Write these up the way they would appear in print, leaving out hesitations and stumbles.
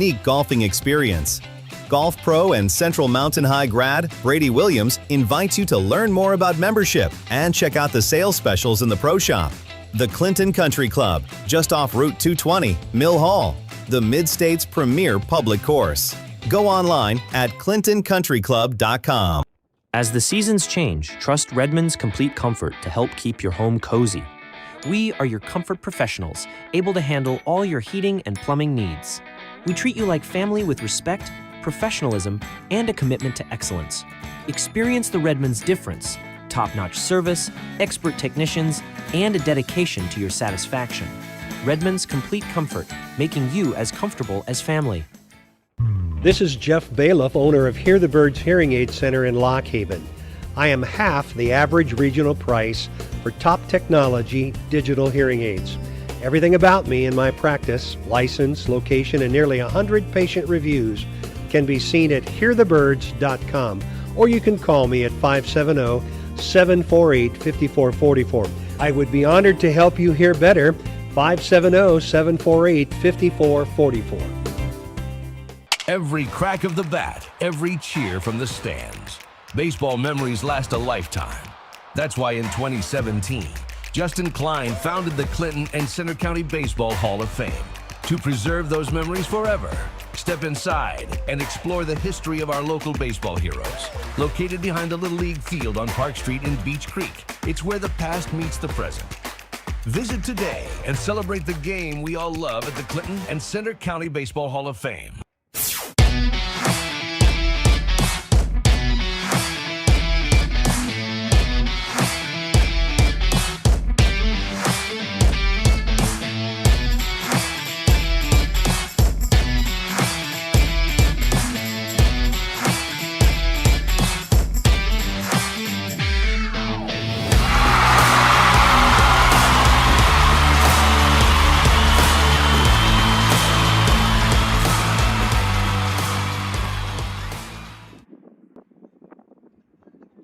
unique golfing experience. Golf pro and Central Mountain High grad Brady Williams invites you to learn more about membership and check out the sales specials in the pro shop. The Clinton Country Club, just off Route 220, Mill Hall, the Mid-State's premier public course. Go online at clintoncountryclub.com. As the seasons change, trust Redmond's Complete Comfort to help keep your home cozy. We are your comfort professionals, able to handle all your heating and plumbing needs. We treat you like family with respect, professionalism, and a commitment to excellence. Experience the Redmond's difference: top-notch service, expert technicians, and a dedication to your satisfaction. Redmond's Complete Comfort, making you as comfortable as family. This is Jeff Bailiff, owner of Hear the Birds Hearing Aid Center in Lock Haven. I am half the average regional price for top technology digital hearing aids. Everything about me and my practice, license, location, and nearly 100 patient reviews can be seen at hearthebirds.com, or you can call me at 570-748-5444. I would be honored to help you hear better. 570-748-5444. Every crack of the bat, every cheer from the stands. Baseball memories last a lifetime. That's why in 2017, Justin Klein founded the Clinton and Center County Baseball Hall of Fame to preserve those memories forever. Step inside and explore the history of our local baseball heroes. Located behind the Little League field on Park Street in Beach Creek, it's where the past meets the present. Visit today and celebrate the game we all love at the Clinton and Center County Baseball Hall of Fame.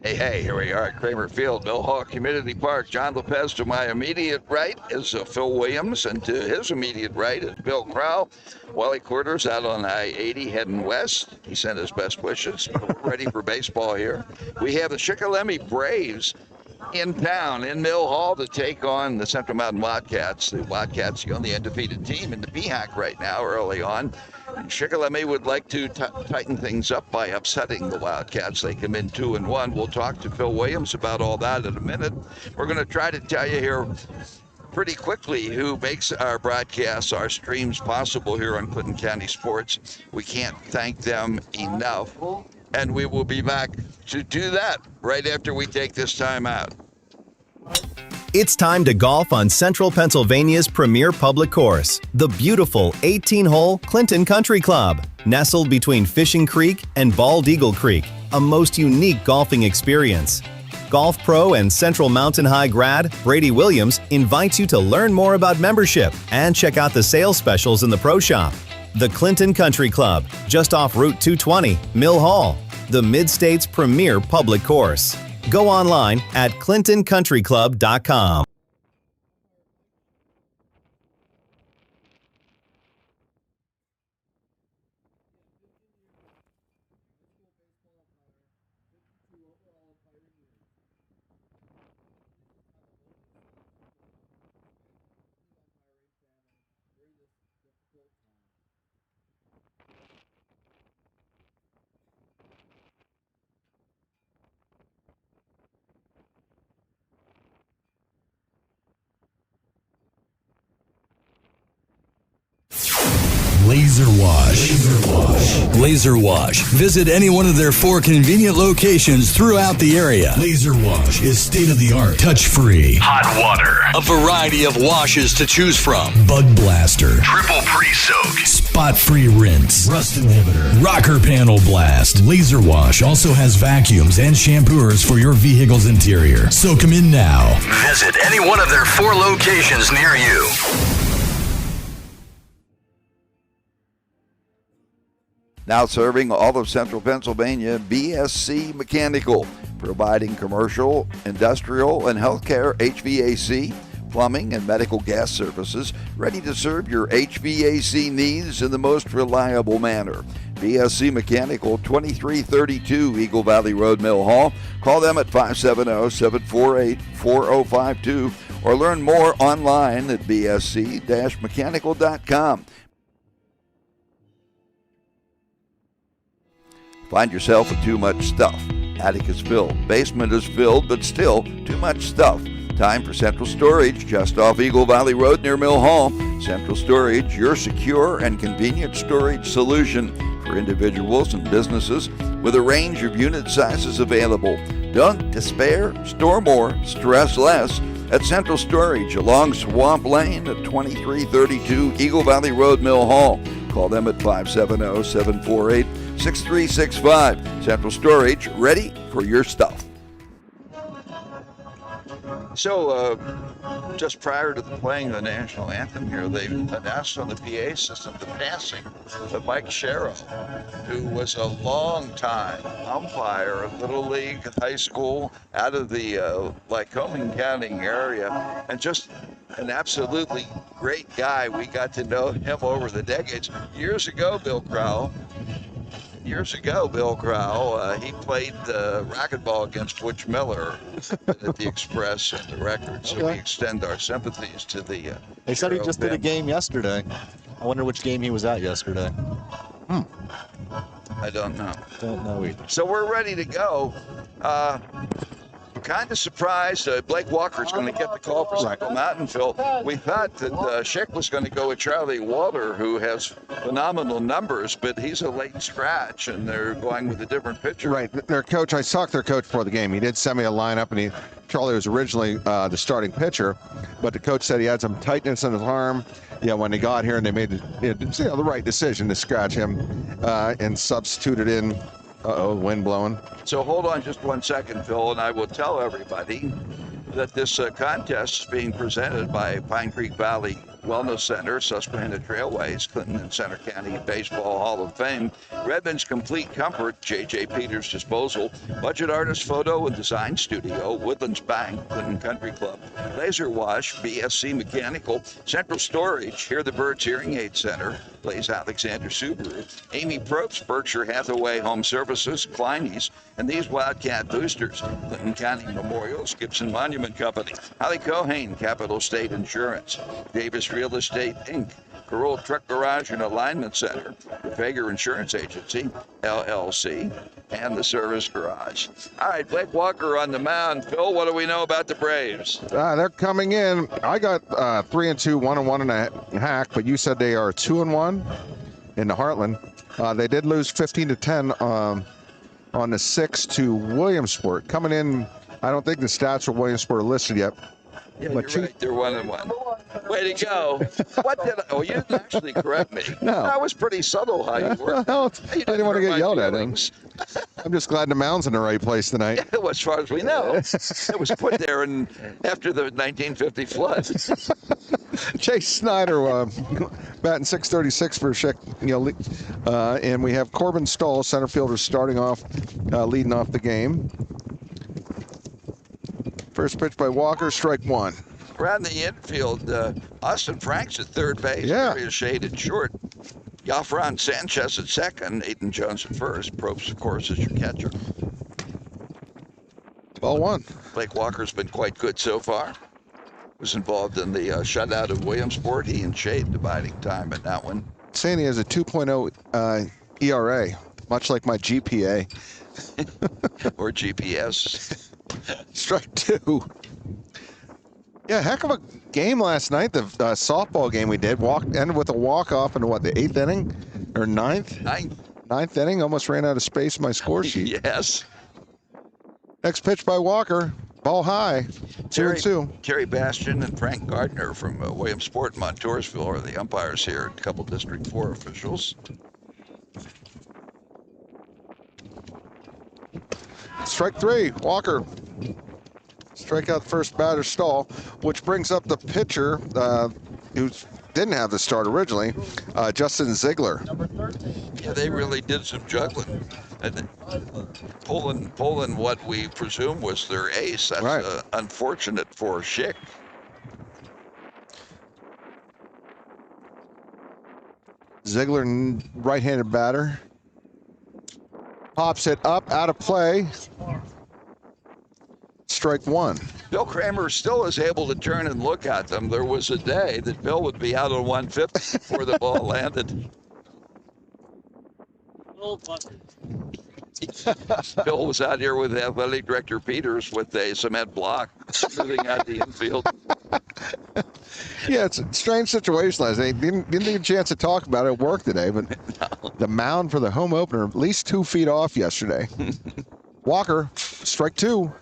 Hey, here we are at Kramer Field, Mill Hall Community Park. John Lopez to my immediate right is Phil Williams, and to his immediate right is Bill Crow. Wally Quarters out on I-80 heading west. He sent his best wishes. We're ready for baseball here. We have the Shikellamy Braves in town in Mill Hall to take on the Central Mountain Wildcats. The Wildcats, the only undefeated team in the PHAC right now early on. And Shikellamy would like to tighten things up by upsetting the Wildcats. They come in 2-1. We'll talk to Phil Williams about all that in a minute. We're going to try to tell you here pretty quickly who makes our broadcasts, our streams possible here on Clinton County Sports. We can't thank them enough. And we will be back to do that right after we take this time out. It's time to golf on Central Pennsylvania's premier public course, the beautiful 18-hole Clinton Country Club. Nestled between Fishing Creek and Bald Eagle Creek, a most unique golfing experience. Golf pro and Central Mountain High grad Brady Williams invites you to learn more about membership and check out the sales specials in the pro shop. The Clinton Country Club, just off Route 220, Mill Hall, the Mid-State's premier public course. Go online at clintoncountryclub.com. Laser Wash. Visit any one of their 4 convenient locations throughout the area. Laser Wash is state-of-the-art, touch-free, hot water, a variety of washes to choose from, bug blaster, triple pre-soak, spot-free rinse, rust inhibitor, rocker panel blast. Laser Wash also has vacuums and shampooers for your vehicle's interior. So come in now. Visit any one of their 4 locations near you. Now serving all of Central Pennsylvania, BSC Mechanical, providing commercial, industrial, and healthcare HVAC, plumbing, and medical gas services, ready to serve your HVAC needs in the most reliable manner. BSC Mechanical, 2332 Eagle Valley Road, Mill Hall. Call them at 570-748-4052 or learn more online at bsc-mechanical.com. Find yourself with too much stuff. Attic is filled, basement is filled, but still too much stuff. Time for Central Storage, just off Eagle Valley Road near Mill Hall. Central Storage, your secure and convenient storage solution for individuals and businesses with a range of unit sizes available. Don't despair, store more, stress less at Central Storage along Swamp Lane at 2332 Eagle Valley Road, Mill Hall. Call them at 570-748-6365. Central Storage, ready for your stuff. So, just prior to the playing the national anthem here, they announced on the PA system the passing of Mike Kramer, who was a long-time umpire of Little League, high school, out of the Lycoming County area, and just an absolutely great guy. We got to know him over the decades. Years ago, Bill Crow, he played racquetball against Butch Miller at the Express and the Record. So we extend our sympathies to the. They said he just did a game yesterday. I wonder which game he was at yesterday. I don't know. Don't know either. So we're ready to go. Kind of surprised Blake Walker's going to get the call for Central Mountain, Phil. We thought that Schick was going to go with Charlie Walter, who has phenomenal numbers, but he's a late scratch, and they're going with a different pitcher. Right. Their coach, I talked to their coach before the game. He did send me a lineup, and Charlie was originally the starting pitcher, but the coach said he had some tightness in his arm. When they got here, and they made the right decision to scratch him and substituted in. Wind blowing. So hold on just 1 second, Phil, and I will tell everybody that this contest is being presented by Pine Creek Valley Wellness Center, Susquehanna Trailways, Clinton and Center County Baseball Hall of Fame, Redmond's Complete Comfort, J.J. Peters Disposal, Budget Artist Photo and Design Studio, Woodlands Bank, Clinton Country Club, Laser Wash, BSC Mechanical, Central Storage, Hear the Birds Hearing Aid Center, Blaze Alexander Subaru, Amy Probst, Berkshire Hathaway Home Services, Kleiny's, and these Wildcat Boosters, Clinton County Memorials, Gibson Monument Company, Holly Cohane, Capital State Insurance, Davis Real Estate, Inc., Carroll Truck Garage and Alignment Center, the Fager Insurance Agency, LLC, and the Service Garage. All right, Blake Walker on the mound. Phil, what do we know about the Braves? They're coming in. I got 3-2, 1-1 in a hack, but you said they are 2-1 in the Heartland. They did lose 15-10 on the 6 to Williamsport. Coming in, I don't think the stats for Williamsport are listed yet. Yeah, you're right. They're 1-1. Way to go. What did I? Oh, you didn't actually correct me. No. That was pretty subtle how you were. I didn't want to get yelled at. I'm just glad the mound's in the right place tonight. Yeah, well, as far as we know. It was put there after the 1950 flood. Chase Snyder batting .636 for Schick. And we have Corbin Stahl, center fielder, starting off, leading off the game. First pitch by Walker, strike one. Around the infield, Austin Franks at third base, Marius Shade at short, Yafran Sanchez at second, Nathan Jones at first. Probst, of course, is your catcher. Ball one. Blake Walker's been quite good so far. Was involved in the shutout of Williamsport. He and Shade dividing time in that one. Saying he has a 2.0 ERA, much like my GPA. Or GPS. Strike two. Yeah, heck of a game last night. The softball game we did ended with a walk-off in the 8th inning or 9th? Ninth inning. Almost ran out of space in my score sheet. Yes. Next pitch by Walker. Ball high. 2-2. Terry Bastian and Frank Gardner from Williamsport and Montoursville are the umpires here. A couple District 4 officials. Strike three. Walker. Strike out first batter, Stahl, which brings up the pitcher who didn't have the start originally, Justin Ziegler. Yeah, they really did some juggling. And pulling what we presume was their ace. That's right. Unfortunate for Schick. Ziegler, right-handed batter. Pops it up, out of play. Strike one. Bill Kramer still is able to turn and look at them. There was a day that Bill would be out on 150 before the ball landed. Bill was out here with athletic director Peters with a cement block moving out the infield. Yeah, it's a strange situation last night. Didn't get a chance to talk about it at work today, but the mound for the home opener, at least 2 feet off yesterday. Walker, strike two.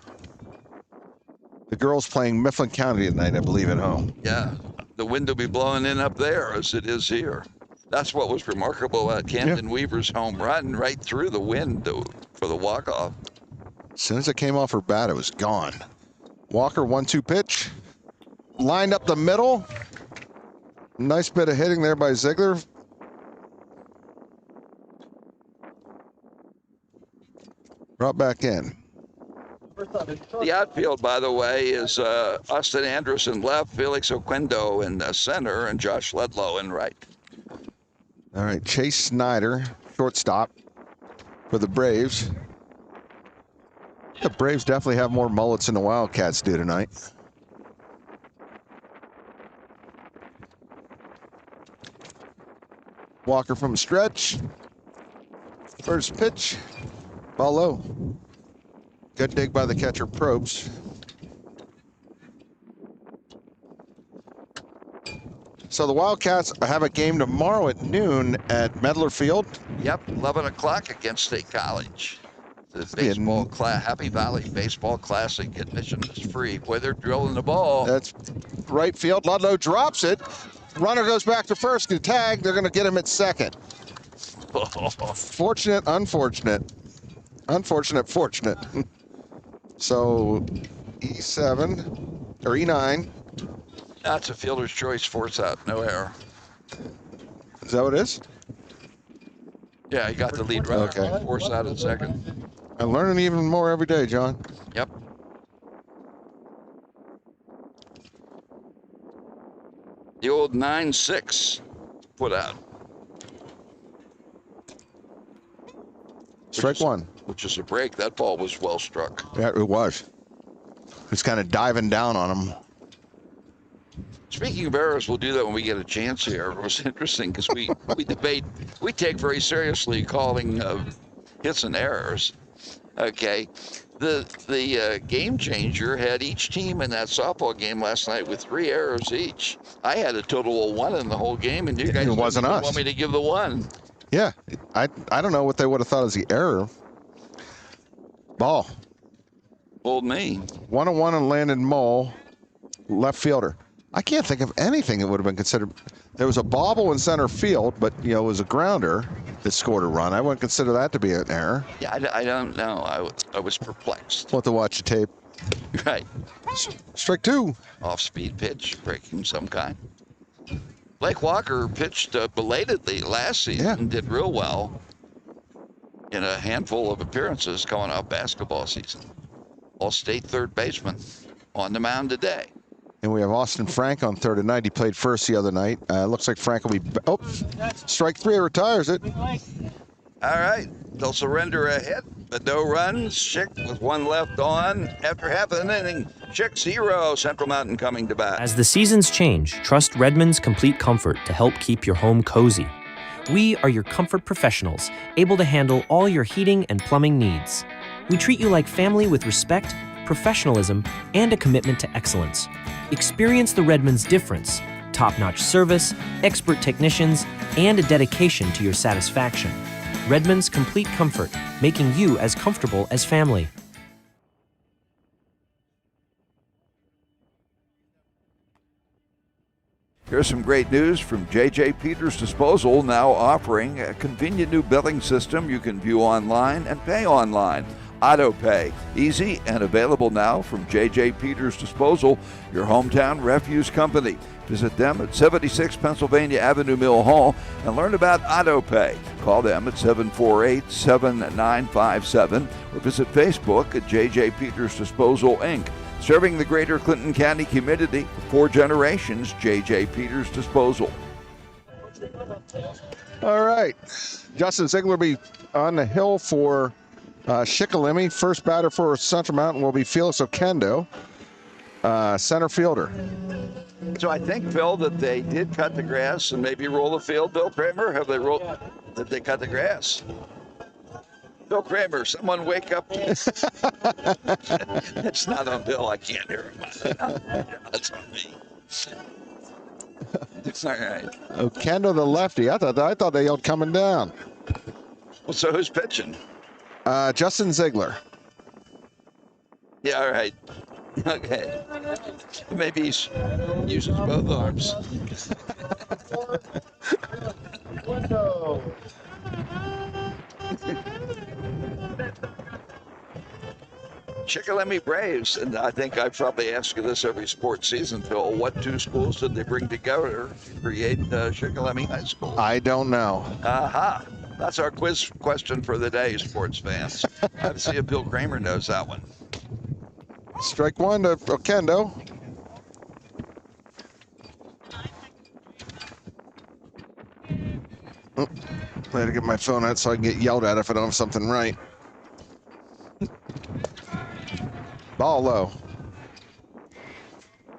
The girls playing Mifflin County tonight, I believe, at home. Yeah, the wind will be blowing in up there as it is here. That's what was remarkable about Camden Weaver's home run, right through the wind for the walk-off. As soon as it came off her bat, it was gone. Walker, 1-2 pitch. Lined up the middle. Nice bit of hitting there by Ziegler. Brought back in. The outfield, by the way, is Austin Anderson left, Felix Oquendo in the center, and Josh Ledlow in right. All right, Chase Snyder, shortstop for the Braves. The Braves definitely have more mullets than the Wildcats do tonight. Walker from stretch. First pitch. Ball low. Good dig by the catcher, Probst. So the Wildcats have a game tomorrow at noon at Medler Field. Yep, 11 o'clock against State College. The baseball Happy Valley Baseball Classic. Admission is free. Boy, they're drilling the ball. That's right field. Ludlow drops it. Runner goes back to first. Good tag. They're going to get him at second. Fortunate, unfortunate. Unfortunate, fortunate. So E7 or E9. That's a fielder's choice, force out, no error. Is that what it is? Yeah, he got the lead runner. Okay. Force out in second. I'm learning even more every day, John. Yep. The old 9-6 put out. Strike one. Which is a break. That ball was well struck. Yeah, it was. It's kind of diving down on him. Speaking of errors, we'll do that when we get a chance here. It was interesting because we take very seriously calling hits and errors. Okay. The game changer had each team in that softball game last night with 3 errors each. I had a total of 1 in the whole game, and you guys wasn't us. Want me to give the 1. Yeah, I don't know what they would have thought was the error. Ball. Old me. 1-1 and Landon Mole, left fielder. I can't think of anything that would have been considered. There was a bobble in center field, but it was a grounder that scored a run. I wouldn't consider that to be an error. Yeah, I don't know. I was perplexed. We'll have to watch the tape. Right. Strike two. Off-speed pitch, breaking some kind. Blake Walker pitched belatedly last season, did real well in a handful of appearances coming off basketball season. All-state third baseman on the mound today. And we have Austin Frank on third tonight. He played first the other night. Looks like Frank will be. Oh, strike three, retires it. All right. They'll surrender a hit, but no runs. Schick with 1 left on. After half an inning, Schick 0. Central Mountain coming to bat. As the seasons change, trust Redmond's Complete Comfort to help keep your home cozy. We are your comfort professionals, able to handle all your heating and plumbing needs. We treat you like family with respect, professionalism, and a commitment to excellence. Experience the Redmond's difference: top-notch service, expert technicians, and a dedication to your satisfaction. Redmond's Complete Comfort, making you as comfortable as family. Here's some great news from J.J. Peters Disposal, now offering a convenient new billing system you can view online and pay online. AutoPay, easy and available now from J.J. Peters Disposal, your hometown refuse company. Visit them at 76 Pennsylvania Avenue, Mill Hall, and learn about AutoPay. Call them at 748-7957 or visit Facebook at J.J. Peters Disposal, Inc. Serving the greater Clinton County community for 4 generations, J.J. Peters Disposal. All right. Justin Ziegler will be on the hill for Shikellamy. First batter for Central Mountain will be Felix Okendo, center fielder. So I think, Phil, that they did cut the grass and maybe roll the field. Bill Kramer, did they cut the grass? Bill Kramer, someone wake up. It's not on Bill. I can't hear him. That's on me. It's all right. Okendo, the lefty. I thought they yelled coming down. Well, so who's pitching? Justin Ziegler. Yeah, all right. Okay. Maybe he uses both arms. Shikellamy Braves, and I think I probably ask you this every sports season, Phil. What two schools did they bring together to create Shikellamy High School? I don't know. Aha. That's our quiz question for the day, sports fans. Let's see if Bill Kramer knows that one. Strike one to Okendo. Oh, I had to get my phone out so I can get yelled at if I don't have something right. Ball low.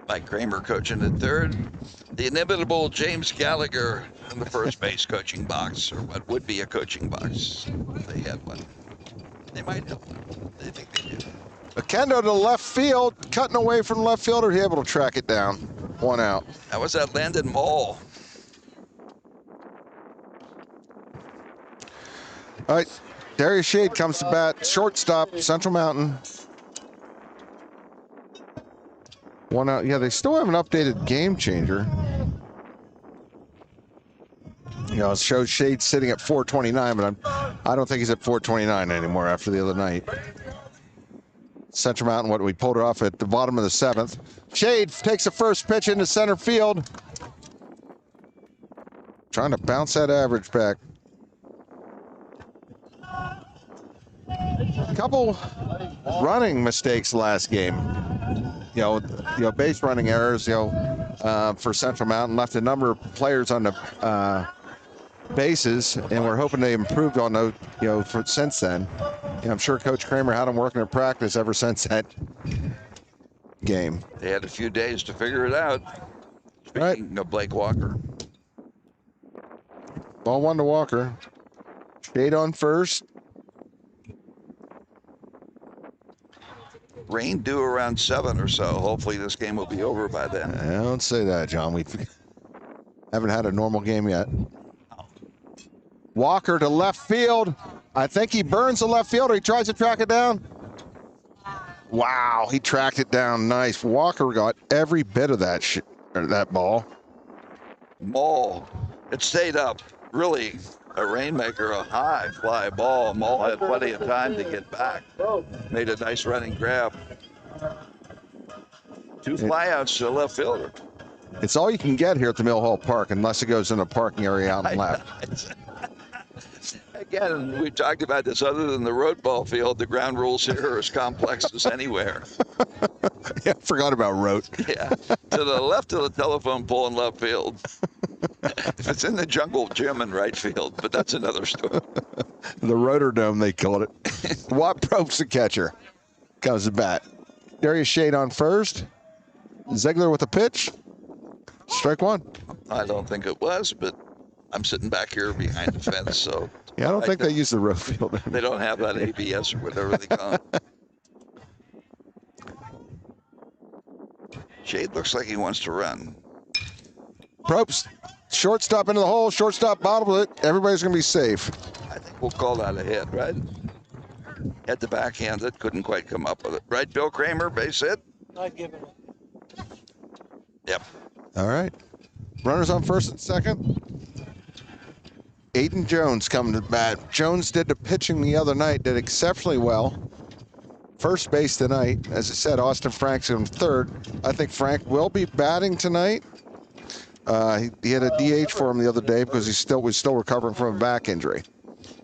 Mike Kramer coaching at third. The inimitable James Gallagher in the first base coaching box, or what would be a coaching box. They had one. They might have one. They think they do. Okendo to left field, cutting away from left fielder. He able to track it down. One out. That was that Landon Mall. All right, Darius Shade comes to bat. Shortstop, Central Mountain. One out. Yeah, they still haven't updated Game Changer. You know, it shows Shade sitting at 429, but I don't think he's at 429 anymore after the other night. Central Mountain, we pulled it off at the bottom of the seventh. Shade takes the first pitch into center field. Trying to bounce that average back. A couple running mistakes last game. You know, base running errors, for Central Mountain. Left a number of players on the bases, and we're hoping they improved on those, since then. I'm sure Coach Kramer had them working at practice ever since that game. They had a few days to figure it out. Speaking of Blake Walker. Ball one to Walker. Shade on first. Rain due around 7 or so. Hopefully this game will be over by then. Don't say that, John. We haven't had a normal game yet. Walker to left field. I think he burns the left fielder. He tries to track it down. Wow, he tracked it down. Nice. Walker got every bit of that ball. Maul. It stayed up. Really a rainmaker, a high fly ball. Maul had plenty of time to get back. Made a nice running grab. 2 flyouts to the left fielder. It's all you can get here at the Mill Hall Park unless it goes in a parking area out and left. Again, we talked about this. Other than the road ball field, the ground rules here are as complex as anywhere. Yeah, I forgot about road. Yeah, to the left of the telephone pole in left field. If it's in the jungle gym in right field, but that's another story. The Rotor Dome, they called it. Watt Probst, the catcher, comes to bat. Darius Shade on first. Ziegler with a pitch. Strike one. I don't think it was, but I'm sitting back here behind the fence, so. Yeah, I don't think they use the road field. They don't have that ABS or whatever they call it. Shade looks like he wants to run. Probst, shortstop into the hole, shortstop bottled it. Everybody's going to be safe. I think we'll call that a hit, right? Had the backhand that couldn't quite come up with it. Right, Bill Kramer, base hit? I'd give it Yep. All right. Runners on first and second. Aiden Jones coming to bat. Jones did the pitching the other night, did exceptionally well. First base tonight. As I said, Austin Frank's in third. I think Frank will be batting tonight. He had a DH for him the other day because he was still recovering from a back injury.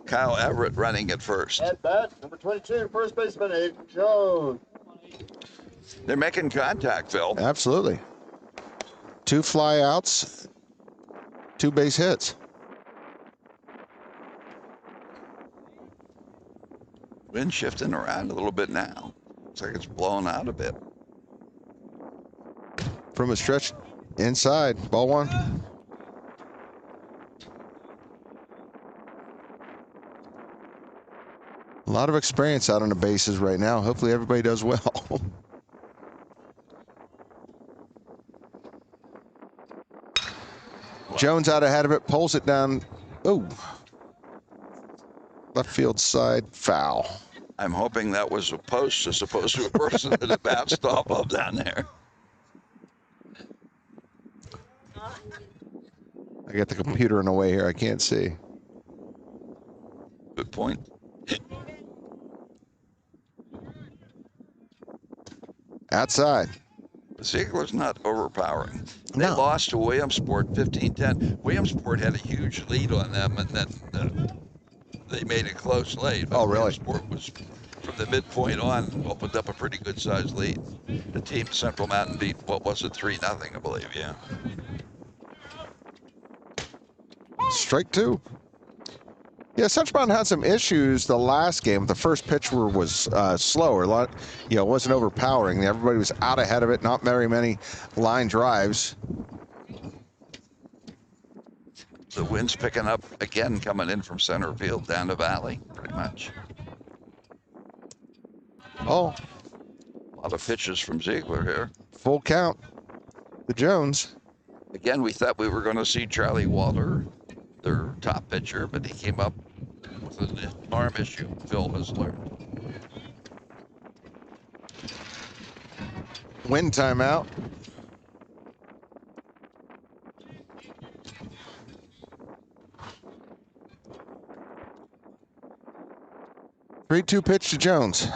Kyle Everett running at first. At bat, number 22, first baseman, Aiden Jones. They're making contact, Phil. Absolutely. 2 flyouts, 2 base hits. Wind shifting around a little bit now. Looks like it's blowing out a bit. From a stretch inside, ball one. A lot of experience out on the bases right now. Hopefully everybody does well. Jones out ahead of it, pulls it down. Oh. Left field side, foul. I'm hoping that was a post as opposed to a person that it bounced off of down there. I got the computer in the way here. I can't see. Good point. Outside. Ziegler's not overpowering. They No. lost to Williamsport 15-10. Williamsport had a huge lead on them, and then they made it close late. But Oh, really? Williamsport was, from the midpoint on, opened up a pretty good-sized lead. The team Central Mountain beat, what was it, 3-0, I believe, yeah. Strike two. Yeah, Central Mountain had some issues the last game. The first pitch was slower. It wasn't overpowering. Everybody was out ahead of it. Not very many line drives. The wind's picking up again, coming in from center field down the valley, pretty much. Oh, A lot of pitches from Ziegler here. full count. The Jones. Again, we thought we were going to see Charlie Walter, their top pitcher, but he came up with an arm issue. Phil has learned. Wind timeout. Three-two pitch to Jones.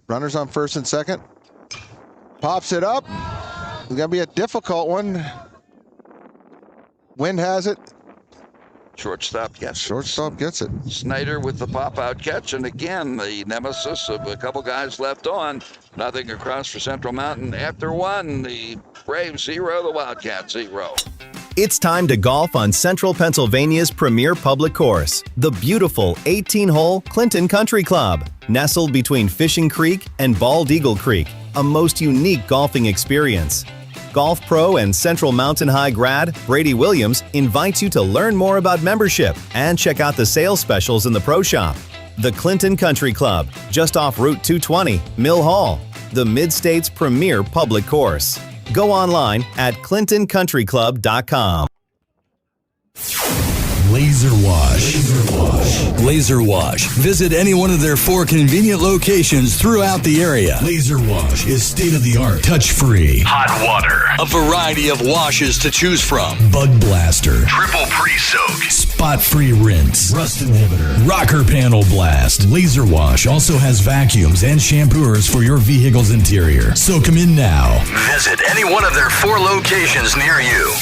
Runners on first and second. Pops it up. It's gonna be a difficult one. Wind has it. Shortstop gets it. Shortstop gets it. Snyder with the pop-out catch, and again, the nemesis of a couple guys left on. Nothing across for Central Mountain. After one, the Braves 0, the Wildcats 0. It's time to golf on Central Pennsylvania's premier public course, the beautiful 18-hole Clinton Country Club. Nestled between Fishing Creek and Bald Eagle Creek, a most unique golfing experience. Golf pro and Central Mountain High grad Brady Williams invites you to learn more about membership and check out the sales specials in the pro shop. The Clinton Country Club, just off Route 220, Mill Hall, the Mid-State's premier public course. Go online at clintoncountryclub.com. Laser Wash. Laser Wash. Visit any one of their 4 convenient locations throughout the area. Laser Wash is state-of-the-art, touch-free, hot water, a variety of washes to choose from. Bug Blaster, triple pre-soak, spot-free rinse, rust inhibitor, rocker panel blast. Laser Wash also has vacuums and shampooers for your vehicle's interior. So come in now. Visit any one of their 4 locations near you.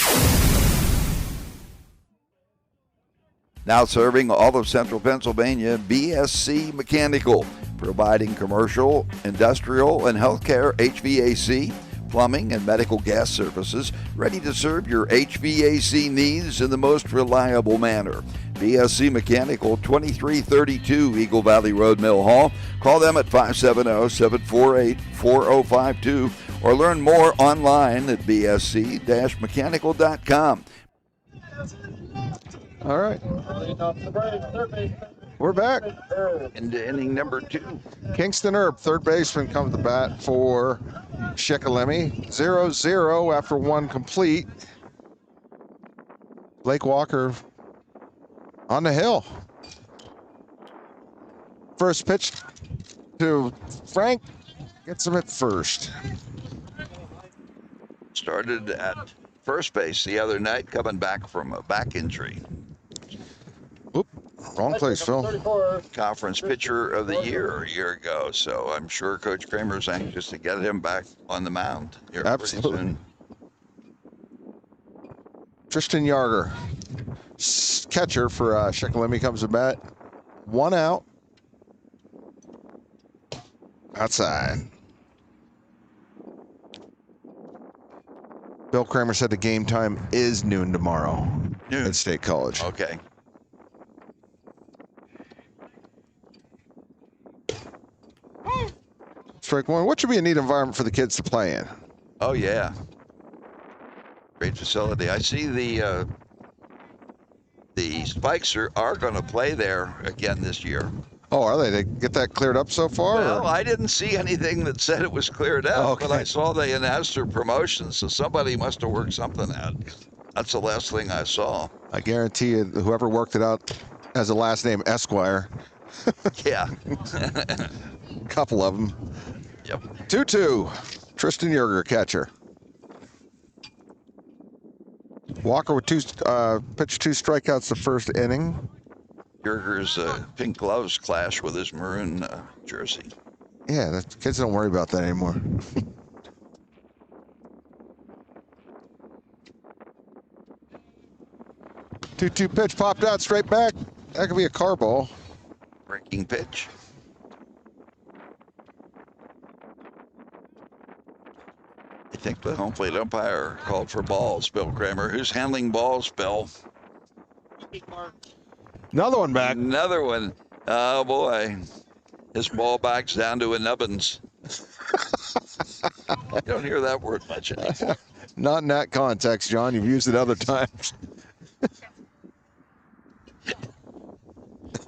Now serving all of Central Pennsylvania, BSC Mechanical, providing commercial, industrial, and healthcare HVAC, plumbing, and medical gas services, ready to serve your HVAC needs in the most reliable manner. BSC Mechanical, 2332 Eagle Valley Road, Mill Hall. Call them at 570-748-4052 or learn more online at bsc-mechanical.com. All right. We're back. Into inning number 2. Kingston Erb, third baseman, comes to bat for Shikellamy. 0-0 after one complete. Blake Walker on the hill. First pitch to Frank. Gets him at first. Started at first base the other night, coming back from a back injury. Oop, wrong place, Phil. Conference pitcher of the year a year ago, so I'm sure Coach Kramer's anxious to get him back on the mound here Absolutely. pretty soon. Tristan Yarger, catcher for Shikellamy, comes to bat. 1 out. Outside. Bill Kramer said the game time is noon tomorrow Noon. at State College. Okay. Strike one. What should be a neat environment for the kids to play in? Oh, yeah. Great facility. I see the Spikes are going to play there again this year. Oh, are they? They get that cleared up so far? Well, or? I didn't see anything that said it was cleared out, Okay. but I saw they announced their promotion, so somebody must have worked something out. That's the last thing I saw. I guarantee you, whoever worked it out has a last name Esquire. Yeah. A couple of them. Yep. 2-2. Tristan Yerger, catcher. Walker with pitched 2 strikeouts the first inning. Yerger's pink gloves clash with his maroon jersey. Yeah, the kids don't worry about that anymore. Two pitch popped out straight back. That could be a car ball. Breaking pitch. I think the home plate umpire called for balls, Bill Kramer. Who's handling balls, Bill? Another one back. Another one. Oh, boy. His ball back's down to a nubbins. You don't hear that word much anymore. Not in that context, John. You've used it other times.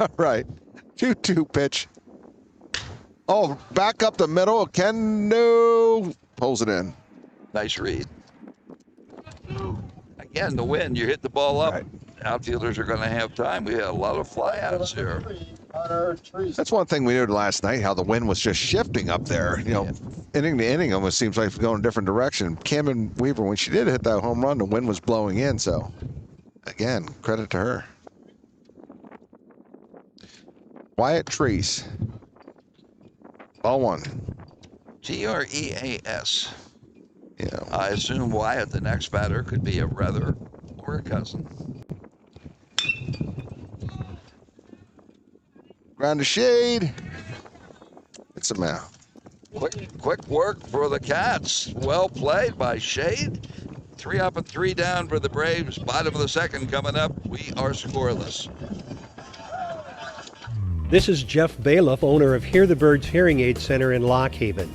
All right. 2-2 pitch. Oh, back up the middle. Kendo pulls it in. Nice read. Again, the wind. You hit the ball up. Right. Outfielders are going to have time. We had a lot of flyouts here. That's one thing we knew last night, how the wind was just shifting up there. You know, inning to inning almost seems like it's going a different direction. Cameron Weaver, when she did hit that home run, the wind was blowing in. So, again, credit to her. Wyatt Treese. Ball one. Treas. Yeah. I assume Wyatt, the next batter, could be a brother or a cousin. Ground to shade. It's a out. Quick work for the Cats. Well played by Shade. 3 up and 3 down for the Braves. Bottom of the second coming up. We are scoreless. This is Jeff Bailiff, owner of Hear the Birds Hearing Aid Center in Lock Haven.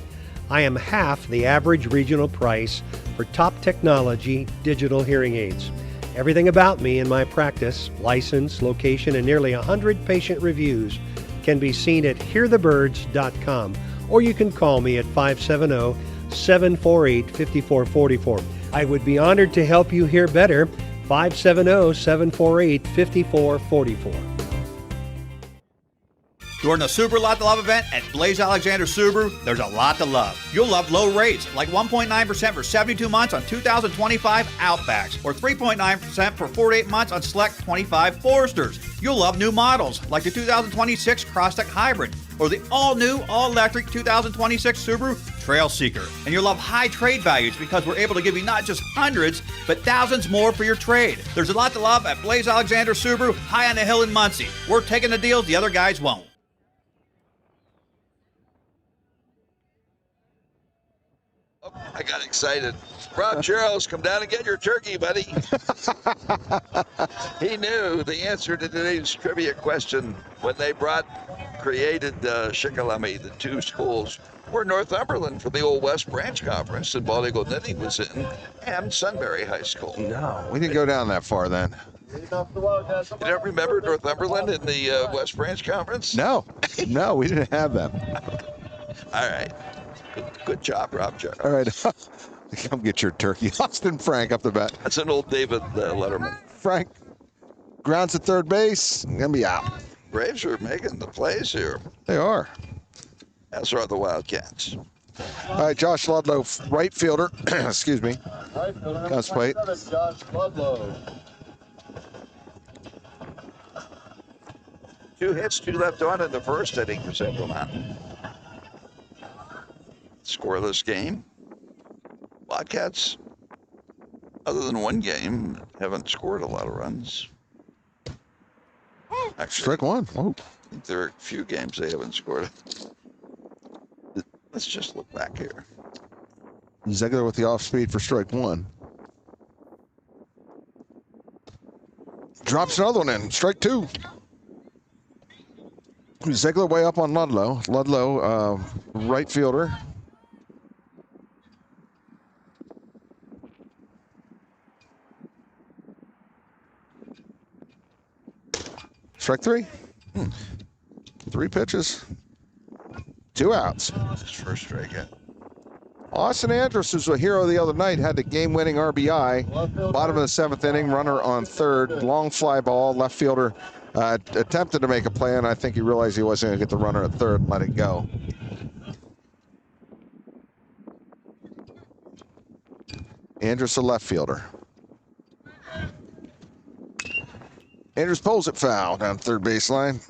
I am half the average regional price for top technology digital hearing aids. Everything about me and my practice, license, location, and nearly 100 patient reviews can be seen at hearthebirds.com, or you can call me at 570-748-5444. I would be honored to help you hear better. 570-748-5444. During the Subaru Lot to Love event at Blaze Alexander Subaru, there's a lot to love. You'll love low rates, like 1.9% for 72 months on 2025 Outbacks, or 3.9% for 48 months on select 25 Foresters. You'll love new models, like the 2026 Crosstech Hybrid, or the all-new, all-electric 2026 Subaru Trail Seeker. And you'll love high trade values because we're able to give you not just hundreds, but thousands more for your trade. There's a lot to love at Blaze Alexander Subaru, high on the hill in Muncie. We're taking the deals the other guys won't. I got excited. Rob Charles, come down and get your turkey, buddy. He knew the answer to today's trivia question when they created Shikellamy. The 2 schools were Northumberland for the old West Branch Conference, and Bald Eagle Nittany was in, and Sunbury High School. No, we didn't go down that far then. You don't remember Northumberland in the West Branch Conference? No, we didn't have them. All right. Good job, Rob Charles. All right. Come get your turkey. Austin Frank up the bat. That's an old David Letterman. Frank grounds at third base. Gonna be out. Braves are making the plays here. They are. As are the Wildcats. All right, Josh Ludlow, right fielder. Excuse me. Right fielder, Comes plate. Josh Ludlow. 2 hits, 2 left on in the first inning for Central Mountain. Scoreless game. Wildcats, other than one game, haven't scored a lot of runs. Actually, Strike one. Oh. I think there are a few games they haven't scored. Let's just look back here. Ziegler with the off speed for strike one. Drops another one in. Strike two. Ziegler way up on Ludlow. Ludlow, right fielder. Strike three. 3 pitches. 2 outs. His first strikeout. Austin Andrus, who's a hero the other night, had the game-winning RBI. Bottom of the 7th inning, runner on third. Long fly ball. Left fielder attempted to make a play, and I think he realized he wasn't going to get the runner at third and let it go. Andrus, a left fielder. Andrus pulls it foul down third baseline.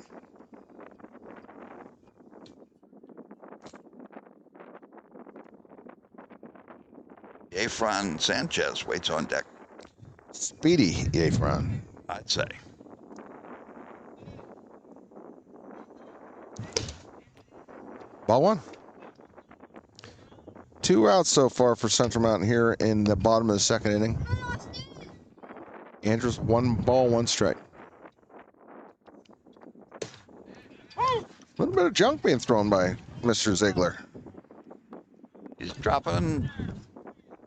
Efrain Sanchez waits on deck. Speedy Efrain. I'd say. Ball one. 2 outs so far for Central Mountain here in the bottom of the 2nd inning. Andrus, 1 ball, 1 strike. A little bit of junk being thrown by Mr. Ziegler. He's dropping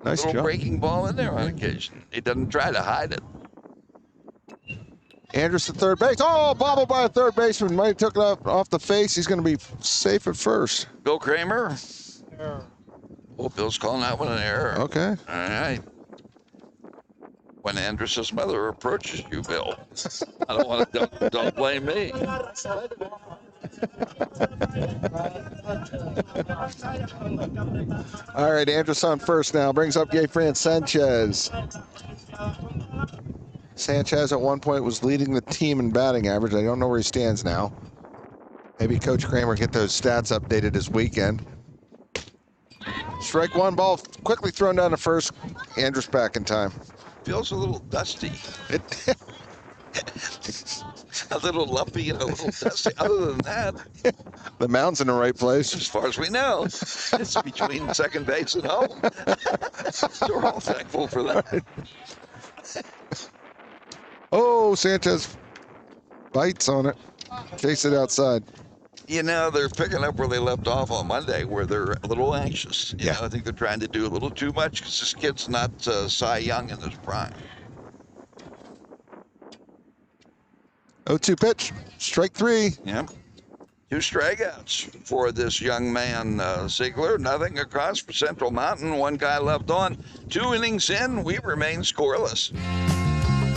Nice a little jump. breaking ball in there on occasion. He doesn't try to hide it. Andrus at third base. Oh, bobbled by a third baseman. Might have took it off the face. He's going to be safe at first. Bill Kramer. Oh, Bill's calling that one an error. Okay. All right. When Andrus's mother approaches you, Bill, I don't want to. Don't blame me. All right, Andrus on first now. Brings up Efrain Sanchez. Sanchez at one point was leading the team in batting average. I don't know where he stands now. Maybe Coach Kramer get those stats updated this weekend. Strike one, ball quickly thrown down to first. Andrus back in time. Feels a little dusty. A little lumpy and a little dusty. Other than that, The mound's in the right place. as far as we know, it's between second base and home. So we're all thankful for that. Oh, Sanchez bites on it. Chase it outside. You know, they're picking up where they left off on Monday, where they're a little anxious. You know, I think they're trying to do a little too much because this kid's not Cy Young in his prime. 0-2 pitch. Strike three. Yep. 2 strikeouts for this young man, Ziegler. Nothing across for Central Mountain. 1 guy left on. 2 innings in, we remain scoreless.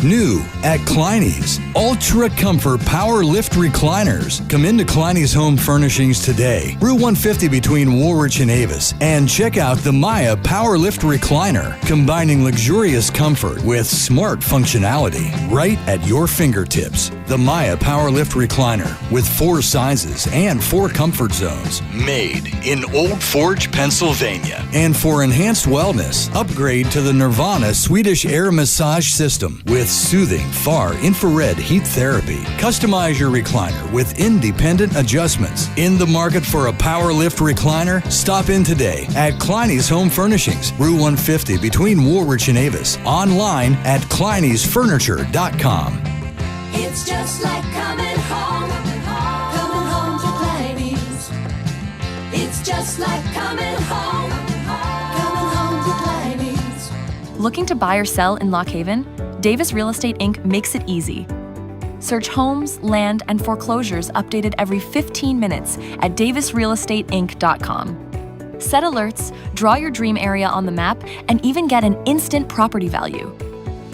New at Kleiny's, Ultra Comfort Power Lift Recliners. Come into Kleiny's Home Furnishings today, Route 150 between Woolwich and Avis, and check out the Maya Power Lift Recliner, combining luxurious comfort with smart functionality right at your fingertips. The Maya Power Lift Recliner with 4 sizes and 4 comfort zones, made in Old Forge, Pennsylvania. And for enhanced wellness, upgrade to the Nirvana Swedish Air Massage System with soothing far infrared heat therapy. Customize your recliner with independent adjustments. In the market for a power lift recliner? Stop in today at Kleiny's Home Furnishings, Route 150 between Woolwich and Avis. Online at Kleiny'sFurniture.com. It's just like coming home to Kleiny's. It's just like coming home to Kleiny's. Looking to buy or sell in Lock Haven? Davis Real Estate Inc. makes it easy. Search homes, land, and foreclosures updated every 15 minutes at davisrealestateinc.com. Set alerts, draw your dream area on the map, and even get an instant property value.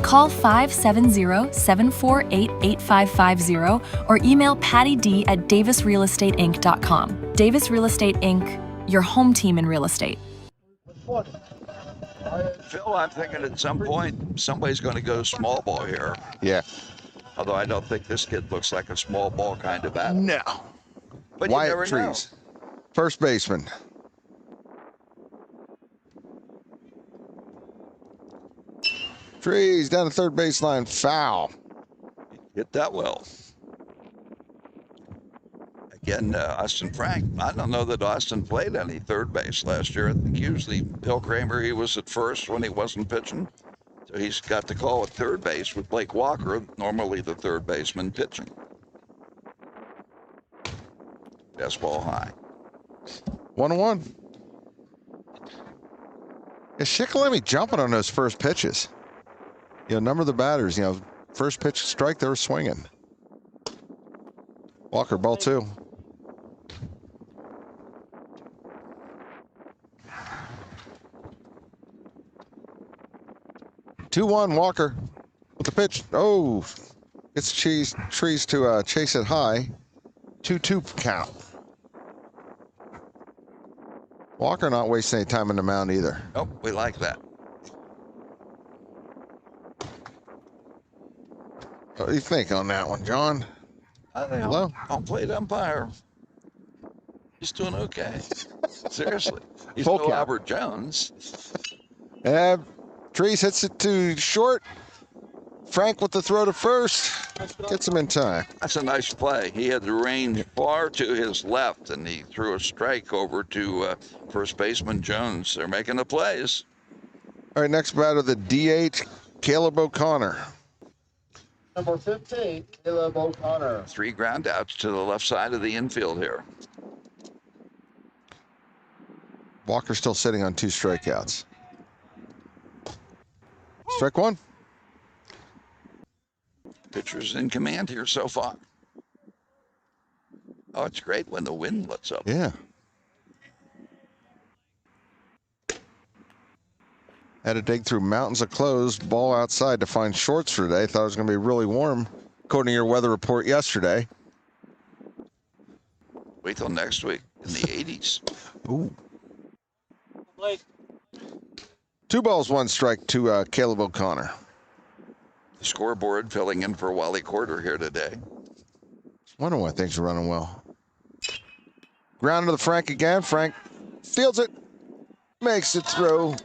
Call 570-748-8550 or email Patty D at davisrealestateinc.com. Davis Real Estate Inc., your home team in real estate. Phil, I'm thinking at some point somebody's going to go small ball here. Yeah. Although I don't think this kid looks like a small ball kind of bat. No. But you Wyatt never know. Trees. First baseman. Trees down the third baseline. Foul. Hit that well. Again, Austin Frank. I don't know that Austin played any third base last year. I think usually Bill Kramer, he was at first when he wasn't pitching. So he's got to call at third base with Blake Walker, normally the third baseman pitching. Fastball high. 1-1. Is Shikellamy jumping on those first pitches? A number of the batters, first pitch strike, they were swinging. Walker, ball 2. Walker with the pitch. Oh, it's trees to chase it high. 2-2 count. Walker not wasting any time in the mound either. Nope, we like that. What do you think on that one, John? I think Hello? I'll play the umpire. He's doing okay. Seriously. He's Full no count. Albert Jones. Trees hits it to short. Frank with the throw to first. Gets him in time. That's a nice play. He had the range far to his left, and he threw a strike over to first baseman Jones. They're making the plays. All right, next batter, the DH, Caleb O'Connor. Number 15, Caleb O'Connor. 3 ground outs to the left side of the infield here. Walker still sitting on 2 strikeouts. Strike 1. Pitcher's in command here so far. Oh, it's great when the wind lets up. Yeah. Had to dig through mountains of clothes, ball outside to find shorts for today. Thought it was going to be really warm, according to your weather report yesterday. Wait till next week in the 80s. Ooh. 2 balls, 1 strike to Caleb O'Connor. Scoreboard filling in for Wally Quarter here today. Wonder why things are running well. Ground to the Frank again. Frank fields it, makes it throw.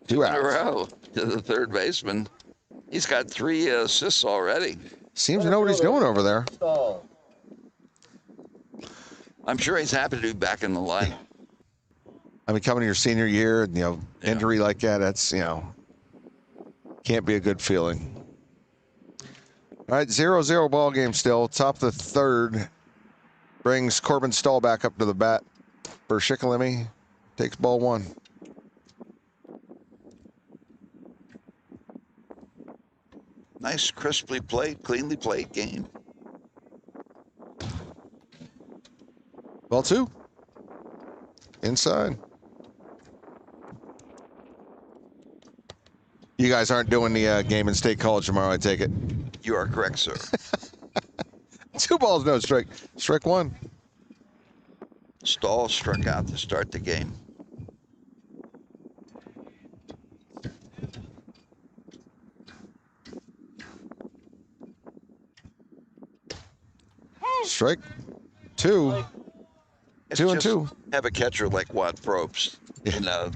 2 In a outs. row to the third baseman. He's got 3 assists already. Seems to know what he's doing over there. Stall. I'm sure he's happy to be back in the line. I mean, coming to your senior year, injury like that, that's, can't be a good feeling. All right, 0-0 ball game still. Top of the third. Brings Corbin Stahl back up to the bat for Shikellamy. Takes ball 1. Nice, crisply played, cleanly played game. Ball 2. Inside. You guys aren't doing the game in State College tomorrow, I take it. You are correct, sir. 2 balls, no strike. Strike 1. Stahl struck out to start the game. Strike 2. It's 2 and just 2. Have a catcher like Watt Probst in a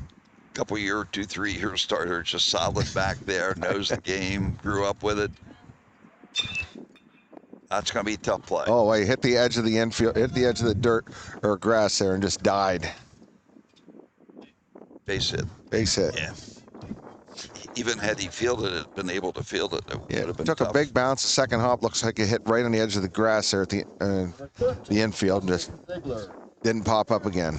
couple year, 2-3 year starter, just solid back there, knows the game, grew up with it. That's going to be a tough play. Oh, he hit the edge of the infield, hit the edge of the dirt or grass there and just died. Base hit. Base hit. Yeah. Even had he fielded it, been able to field it, would have been Took tough. a big bounce. The second hop looks like it hit right on the edge of the grass there at the infield and just didn't pop up again.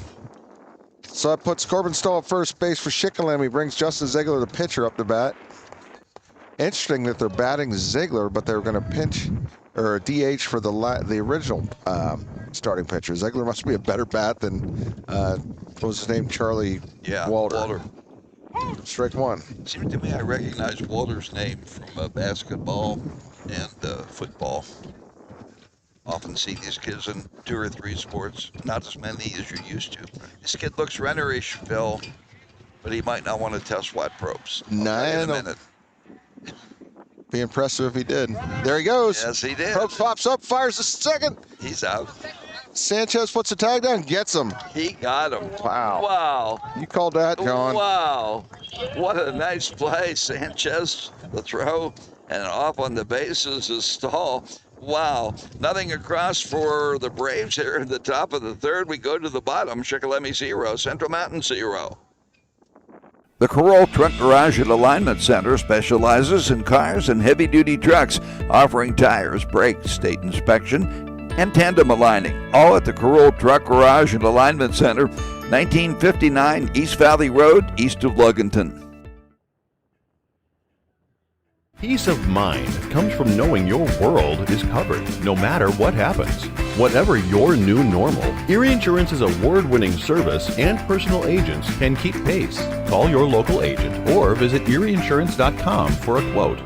So that puts Corbin Stahl at first base for Shikellamy. Brings Justin Ziegler, the pitcher, up to bat. Interesting that they're batting Ziegler, but they're going to pinch or DH for the original starting pitcher. Ziegler must be a better bat than what was his name, Charlie Walter. Strike 1. Seems to me I recognize Walter's name from basketball and football. Often see these kids in 2 or 3 sports, not as many as you're used to. This kid looks Renner-ish, Phil, but he might not want to test Watt Probst. In a minute. Be impressive if he did. There he goes. Yes, he did. Probst pops up, fires the second. He's out. Sanchez puts the tag down, gets him. He got him. Wow. Wow. You called that, John. Wow. What a nice play. Sanchez, the throw, and off on the bases is Stahl. Wow. Nothing across for the Braves here at the top of the third. We go to the bottom. Shikellamy 0, Central Mountain 0. The Carroll Truck Garage and Alignment Center specializes in cars and heavy-duty trucks, offering tires, brakes, state inspection, and tandem aligning, all at the Carroll Truck Garage and Alignment Center, 1959 East Valley Road, east of Luganton. Peace of mind comes from knowing your world is covered, no matter what happens. Whatever your new normal, Erie Insurance's award-winning service and personal agents can keep pace. Call your local agent or visit erieinsurance.com for a quote.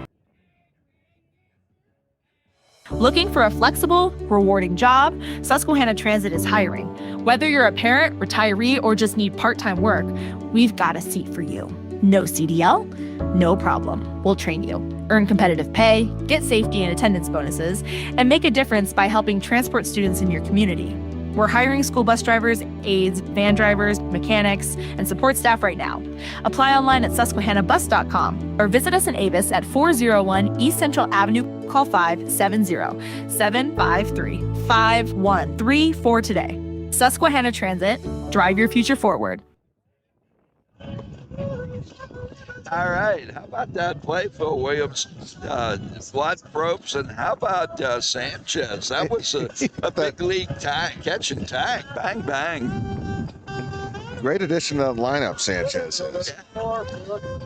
Looking for a flexible, rewarding job? Susquehanna Transit is hiring. Whether you're a parent, retiree, or just need part-time work, we've got a seat for you. No CDL? No problem. We'll train you. Earn competitive pay, get safety and attendance bonuses, and make a difference by helping transport students in your community. We're hiring school bus drivers, aides, van drivers, mechanics, and support staff right now. Apply online at susquehannabus.com or visit us in Avis at 401 East Central Avenue. Call 570-753-5134 today. Susquehanna Transit, drive your future forward. All right. How about that play, Phil Williams? Blood probes, and how about Sanchez? That was a big league catch and tag. Bang, bang. Great addition to the lineup, Sanchez is.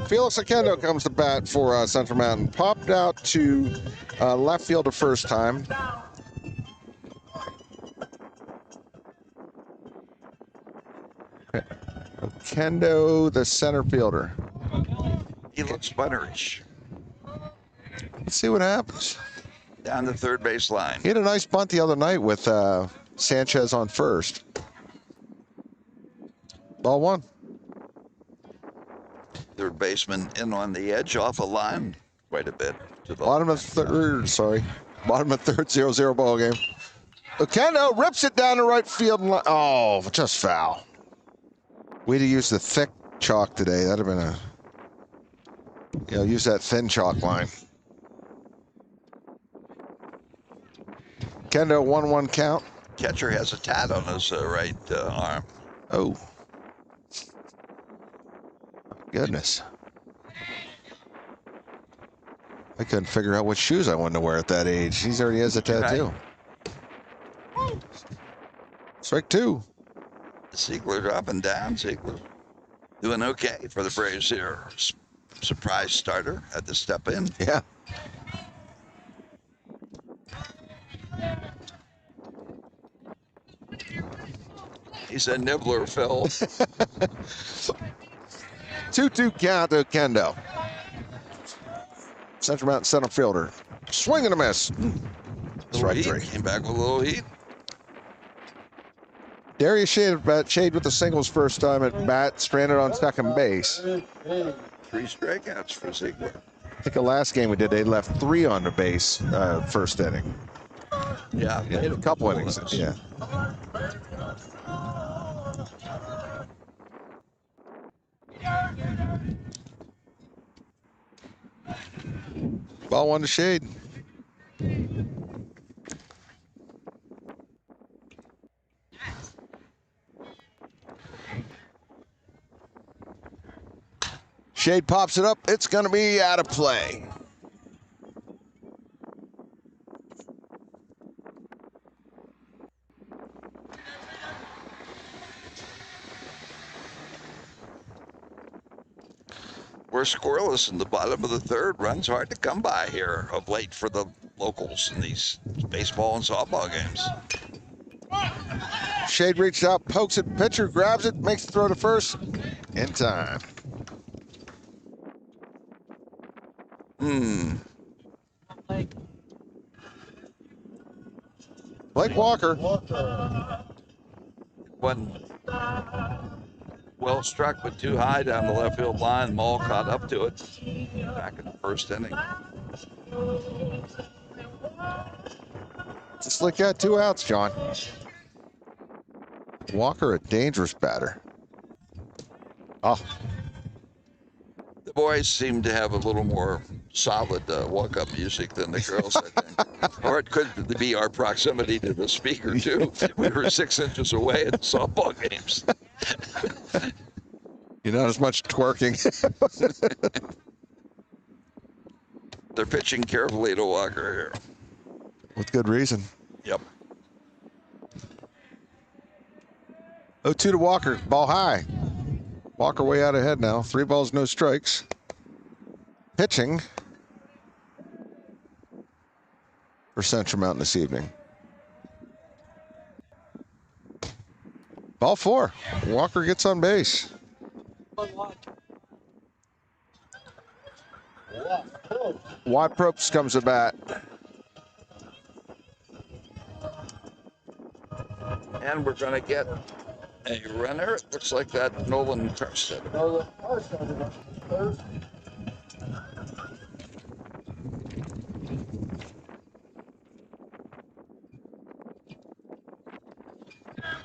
Felix Oquendo comes to bat for Central Mountain. Popped out to left field the first time. Oquendo, the center fielder. He looks bunnerish. Let's see what happens. Down the third base line. He had a nice bunt the other night with Sanchez on first. Ball one. Third baseman in on the edge off a line quite a bit. To the Bottom of third, 0-0 ball game. Oquendo rips it down the right field. Oh, just foul. Way to use the thick chalk today. That'd have been use that thin chalk line. Kendo 1-1 count. Catcher has a tat on his right arm. Oh. Goodness. I couldn't figure out what shoes I wanted to wear at that age. He already has a tattoo. Right. Strike two. Ziegler dropping down. Ziegler doing okay for the Braves here. Surprise starter had to step in. Yeah. He's a nibbler, Phil. 2-2 count to Kendo. Central Mountain center fielder. Swing and a miss. Strike three. Came back with a little heat. Darius Shade with the singles first time at bat, stranded on second base. 3 strikeouts for Ziegler. I think the last game we did, they left 3 on the base first inning. Yeah, a couple innings. Yeah. Ball one to Shade. Shade pops it up. It's going to be out of play. We're scoreless in the bottom of the third. Runs hard to come by here of late for the locals in these baseball and softball games. Shade reached out, pokes it, pitcher grabs it, makes the throw to first in time. Blake Walker. One well struck, but too high down the left field line. Maul caught up to it back in the first inning. Just like that, 2 outs, John. Walker, a dangerous batter. Oh. The boys seem to have a little more solid walk-up music than the girls, I think. Or it could be our proximity to the speaker, too. We were 6 inches away at the softball games. You're not as much twerking. They're pitching carefully to Walker here. With good reason. Yep. 0-2 to Walker. Ball high. Walker way out ahead now. 3 balls, no strikes. Pitching for Central Mountain this evening. Ball 4. Walker gets on base. Watt Probst comes to bat. And we're going to get a runner. It looks like that Nolan Karstead.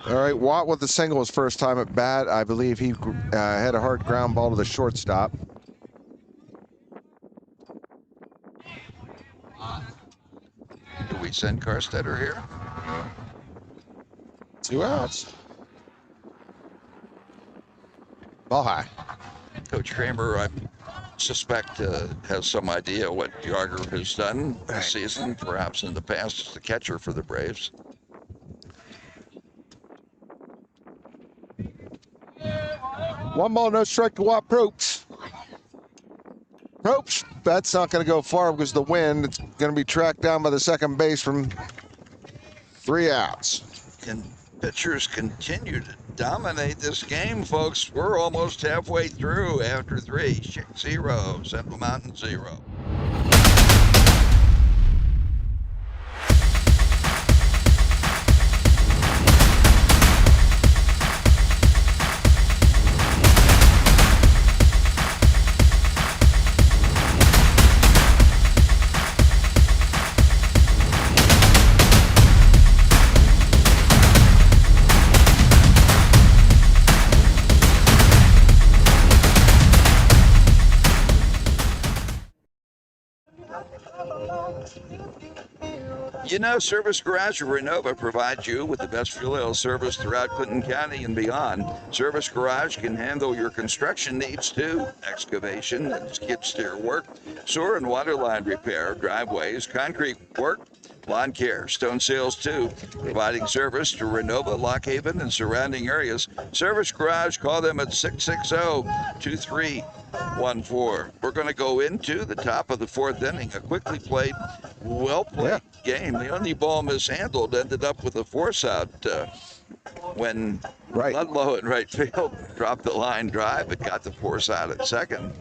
All right, Watt with the single his first time at bat. I believe he had a hard ground ball to the shortstop. Do we send Karstetter here? 2 outs. Ball high. Coach Kramer, I suspect, has some idea what Yager has done this season, perhaps in the past as the catcher for the Braves. One ball, no strike to Watt Probst. Probst, that's not going to go far because of the wind. It's going to be tracked down by the second baseman. 3 outs. Can pitchers continue to dominate this game, folks? We're almost halfway through after 3. Chick 0, Central Mountain 0. You know, Service Garage of Renova provides you with the best fuel oil service throughout Clinton County and beyond. Service Garage can handle your construction needs too. Excavation and skid steer work, sewer and water line repair, driveways, concrete work, lawn care, stone sales too. Providing service to Renova, Lock Haven, and surrounding areas. Service Garage, call them at 660-2314. We're going to go into the top of the 4th inning. A quickly played, well-played game. The only ball mishandled ended up with a force out when Ludlow in right field dropped the line drive. It got the force out at second.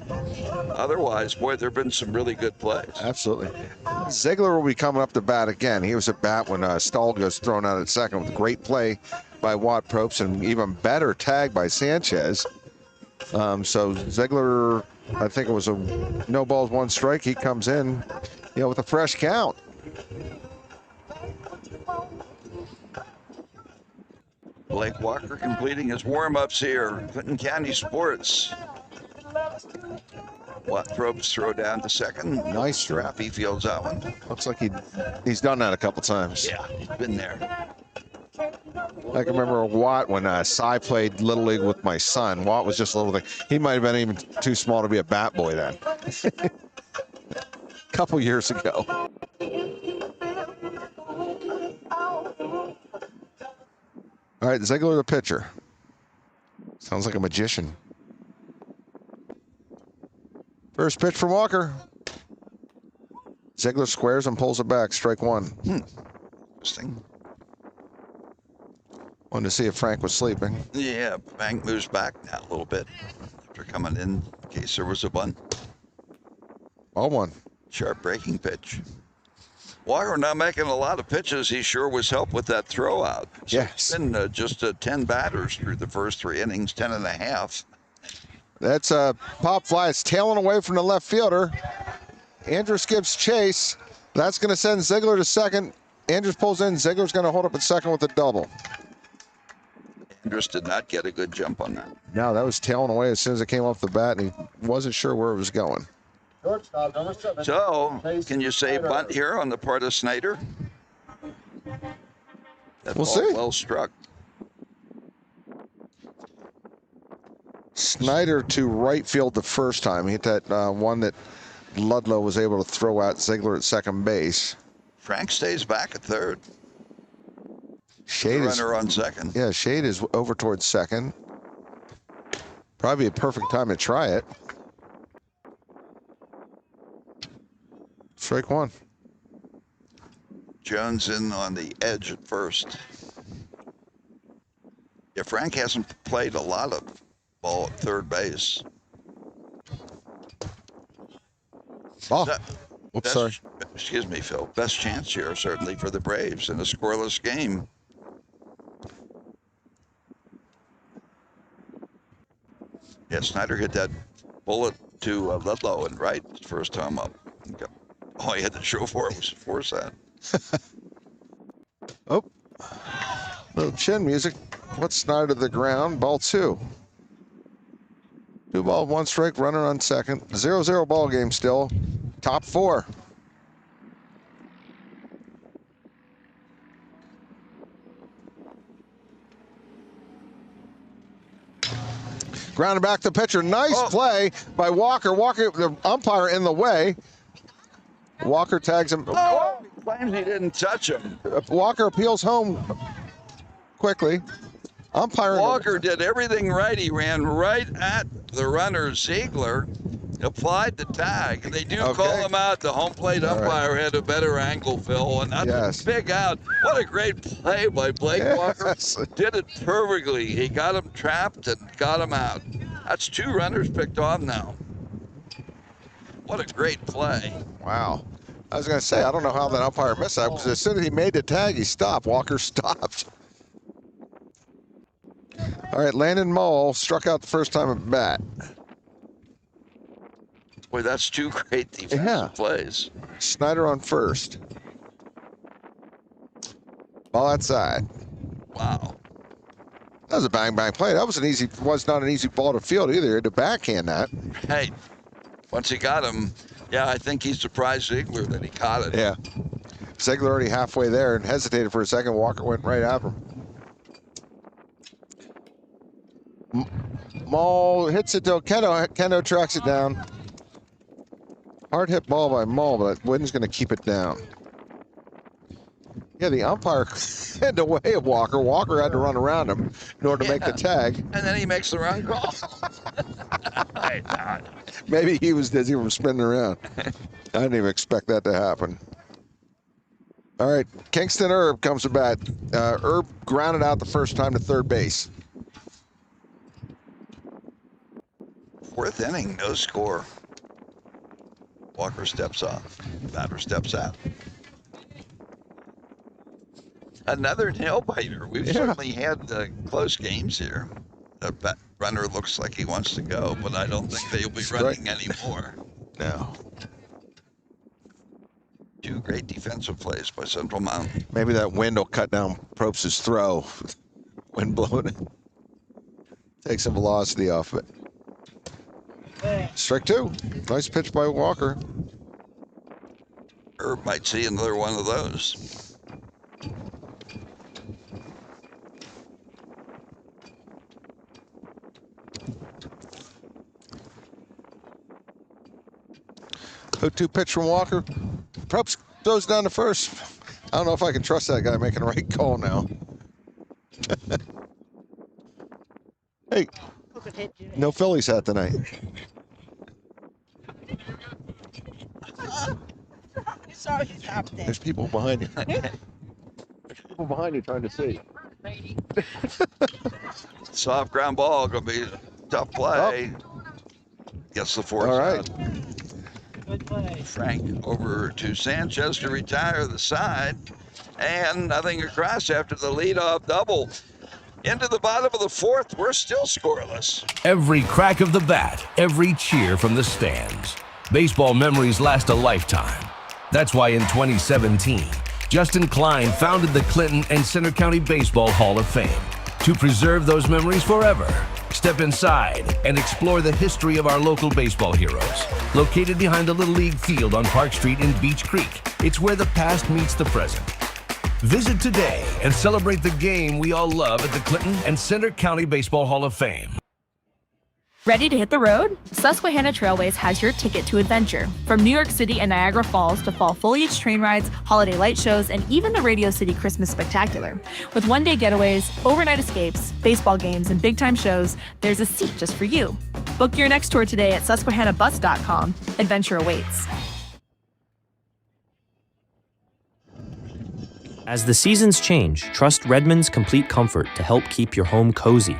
Otherwise, boy, there have been some really good plays. Absolutely. Ziegler will be coming up to bat again. He was at bat when Stahl goes thrown out at second with a great play by Watt Probst and even better tag by Sanchez. So Ziegler, I think it was a no balls, 1 strike. He comes in, with a fresh count. Blake Walker completing his warm-ups here. Clinton County Sports. Watt Probst throw down to second. Nice strap. He fields that one. Looks like he's done that a couple times. Yeah, he's been there. I can remember Watt when Cy played Little League with my son. Watt was just a little thing. He might have been even too small to be a bat boy then. A couple years ago. All right, Ziegler the pitcher. Sounds like a magician. First pitch from Walker. Ziegler squares and pulls it back. Strike 1. Interesting. Wanted to see if Frank was sleeping. Yeah, Frank moves back now a little bit after coming in case there was a bunt. All 1. Sharp breaking pitch. Walker not making a lot of pitches. He sure was helped with that throw out. So yes. It's been just 10 batters through the first 3 innings, 10 and a half. That's a pop fly. It's tailing away from the left fielder. Andrus gives chase. That's going to send Ziegler to second. Andrus pulls in. Ziegler's going to hold up at second with a double. Andrus did not get a good jump on that. No, that was tailing away as soon as it came off the bat, and he wasn't sure where it was going. Shortstop, number 7. So, can you say bunt here on the part of Snyder? That We'll ball see. Well struck. Snyder to right field the first time. He hit that one that Ludlow was able to throw out. Ziegler at second base. Frank stays back at third. Shade is runner on second. Yeah, Shade is over towards second. Probably a perfect time to try it. Strike one. Jones in on the edge at first. Yeah, Frank hasn't played a lot of ball at third base. Oh, oops, sorry. Excuse me, Phil. Best chance here, certainly, for the Braves in a scoreless game. Yeah, Snyder hit that bullet to Ludlow and right first time up. All he had to show for it was force that. Oh, little chin music. What's Snyder to the ground? Ball two. 2 ball, 1 strike, runner on second. 0-0 ball game still. Top four. Grounded back the pitcher. Nice play by Walker. Walker, the umpire in the way. Walker tags him. He claims he didn't touch him. Walker appeals home quickly. Umpire. Walker did everything right. He ran right at the runner, Ziegler, applied the tag. They do call him out. The home plate umpire had a better angle, Phil, and that's a big out. What a great play by Blake Walker. Did it perfectly. He got him trapped and got him out. That's 2 runners picked off now. What a great play. Wow. I was going to say, I don't know how that umpire missed that, because as soon as he made the tag, he stopped. Walker stopped. All right, Landon Mull struck out the first time at bat. Boy, that's 2 great defensive plays. Snyder on first. Ball outside. Wow. That was a bang-bang play. That was not an easy ball to field either. To backhand that. Hey, once he got him, yeah, I think he surprised Ziegler that he caught it. Yeah. Ziegler already halfway there and hesitated for a second. Walker went right after him. Mull hits it though. Kendo tracks it down. Hard hit ball by Mull, but Wooden's going to keep it down. Yeah, the umpire had the way of Walker. Walker had to run around him in order to make the tag. And then he makes the wrong call. Maybe he was dizzy from spinning around. I didn't even expect that to happen. All right, Kingston Herb comes to bat. Herb grounded out the first time to third base. 4th inning, no score. Walker steps off. Batter steps out. Another nail-biter. We've certainly had close games here. The runner looks like he wants to go, but I don't think they'll be running anymore. No. 2 great defensive plays by Central Mountain. Maybe that wind will cut down Probst's throw. Wind blowing it. Take some velocity off it. Strike 2. Nice pitch by Walker. Herb might see another one of those. The 2 pitch from Walker. Probst goes down to first. I don't know if I can trust that guy making the right call now. Hey, no Phillies hat tonight. There's people behind you. There's people behind you trying to see. Soft ground ball, going to be a tough play. Gets the force out. Frank over to Sanchez to retire the side. And nothing across after the leadoff double. Into the bottom of the 4th, we're still scoreless. Every crack of the bat, every cheer from the stands. Baseball memories last a lifetime. That's why in 2017, Justin Klein founded the Clinton and Center County Baseball Hall of Fame to preserve those memories forever. Step inside and explore the history of our local baseball heroes. Located behind the Little League field on Park Street in Beach Creek, it's where the past meets the present. Visit today and celebrate the game we all love at the Clinton and Center County Baseball Hall of Fame. Ready to hit the road? Susquehanna Trailways has your ticket to adventure. From New York City and Niagara Falls to fall foliage train rides, holiday light shows, and even the Radio City Christmas Spectacular. With one-day getaways, overnight escapes, baseball games, and big-time shows, there's a seat just for you. Book your next tour today at susquehannabus.com. Adventure awaits. As the seasons change, trust Redmond's Complete Comfort to help keep your home cozy.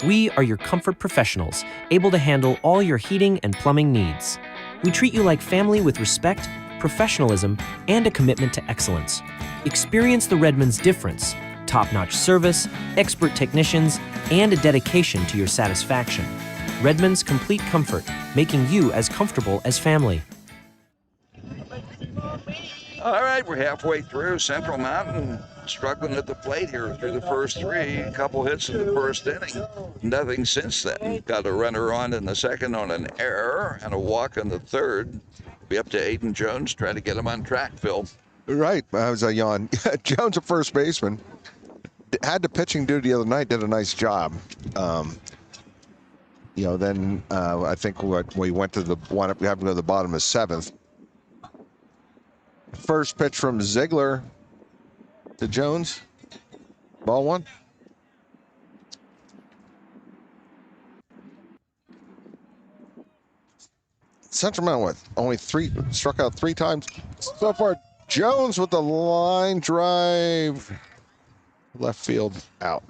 We are your comfort professionals, able to handle all your heating and plumbing needs. We treat you like family with respect, professionalism, and a commitment to excellence. Experience the Redmond's difference: top-notch service, expert technicians, and a dedication to your satisfaction. Redmond's Complete Comfort, making you as comfortable as family. All right, we're halfway through. Central Mountain struggling at the plate here through the first three. A couple hits in the first inning. Nothing since then. Got a runner on in the second on an error and a walk in the third. Be up to Aiden Jones, trying to get him on track, Phil. Right. I was a yawn. Jones, a first baseman, had the pitching duty the other night, did a nice job. Then I think we went to we happened to go to the bottom of seventh. First pitch from Ziegler to Jones. Ball one. Central Mountain only struck out 3 times so far. Jones with the line drive. Left field out.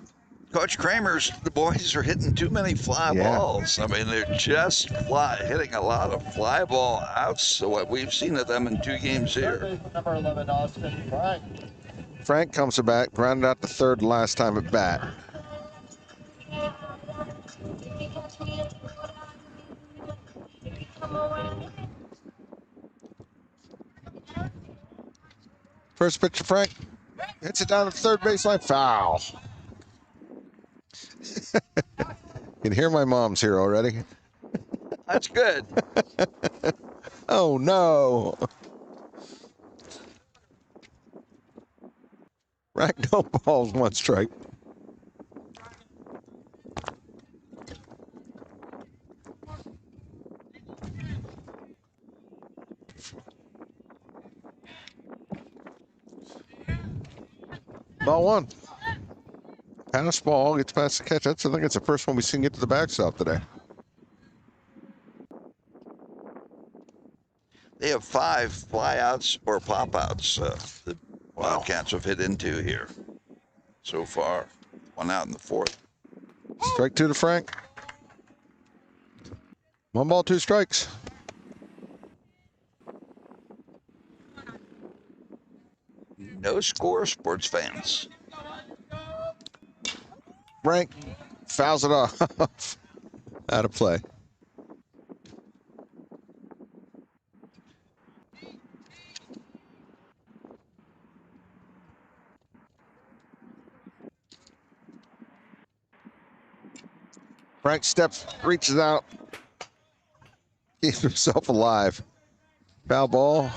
Coach Kramer's, the boys are hitting too many fly balls. I mean, they're just hitting a lot of fly ball outs. So what we've seen of them in 2 games here. Number 11, Austin Frank. Frank comes back, grounded out the third last time at bat. First pitch to Frank. Hits it down the third baseline. Foul. Can hear my mom's here already. That's good. Oh, no. Frank, no balls, 1 strike. Ball 1. Pass ball, gets past the catch. I think it's the first one we've seen get to the backstop today. They have 5 flyouts or pop-outs the Wildcats have hit into here so far. 1 out in the 4th. Strike 2 to Frank. 1 ball, 2 strikes. No score, sports fans. Frank fouls it off. Out of play. Frank steps, reaches out, keeps himself alive. Foul ball.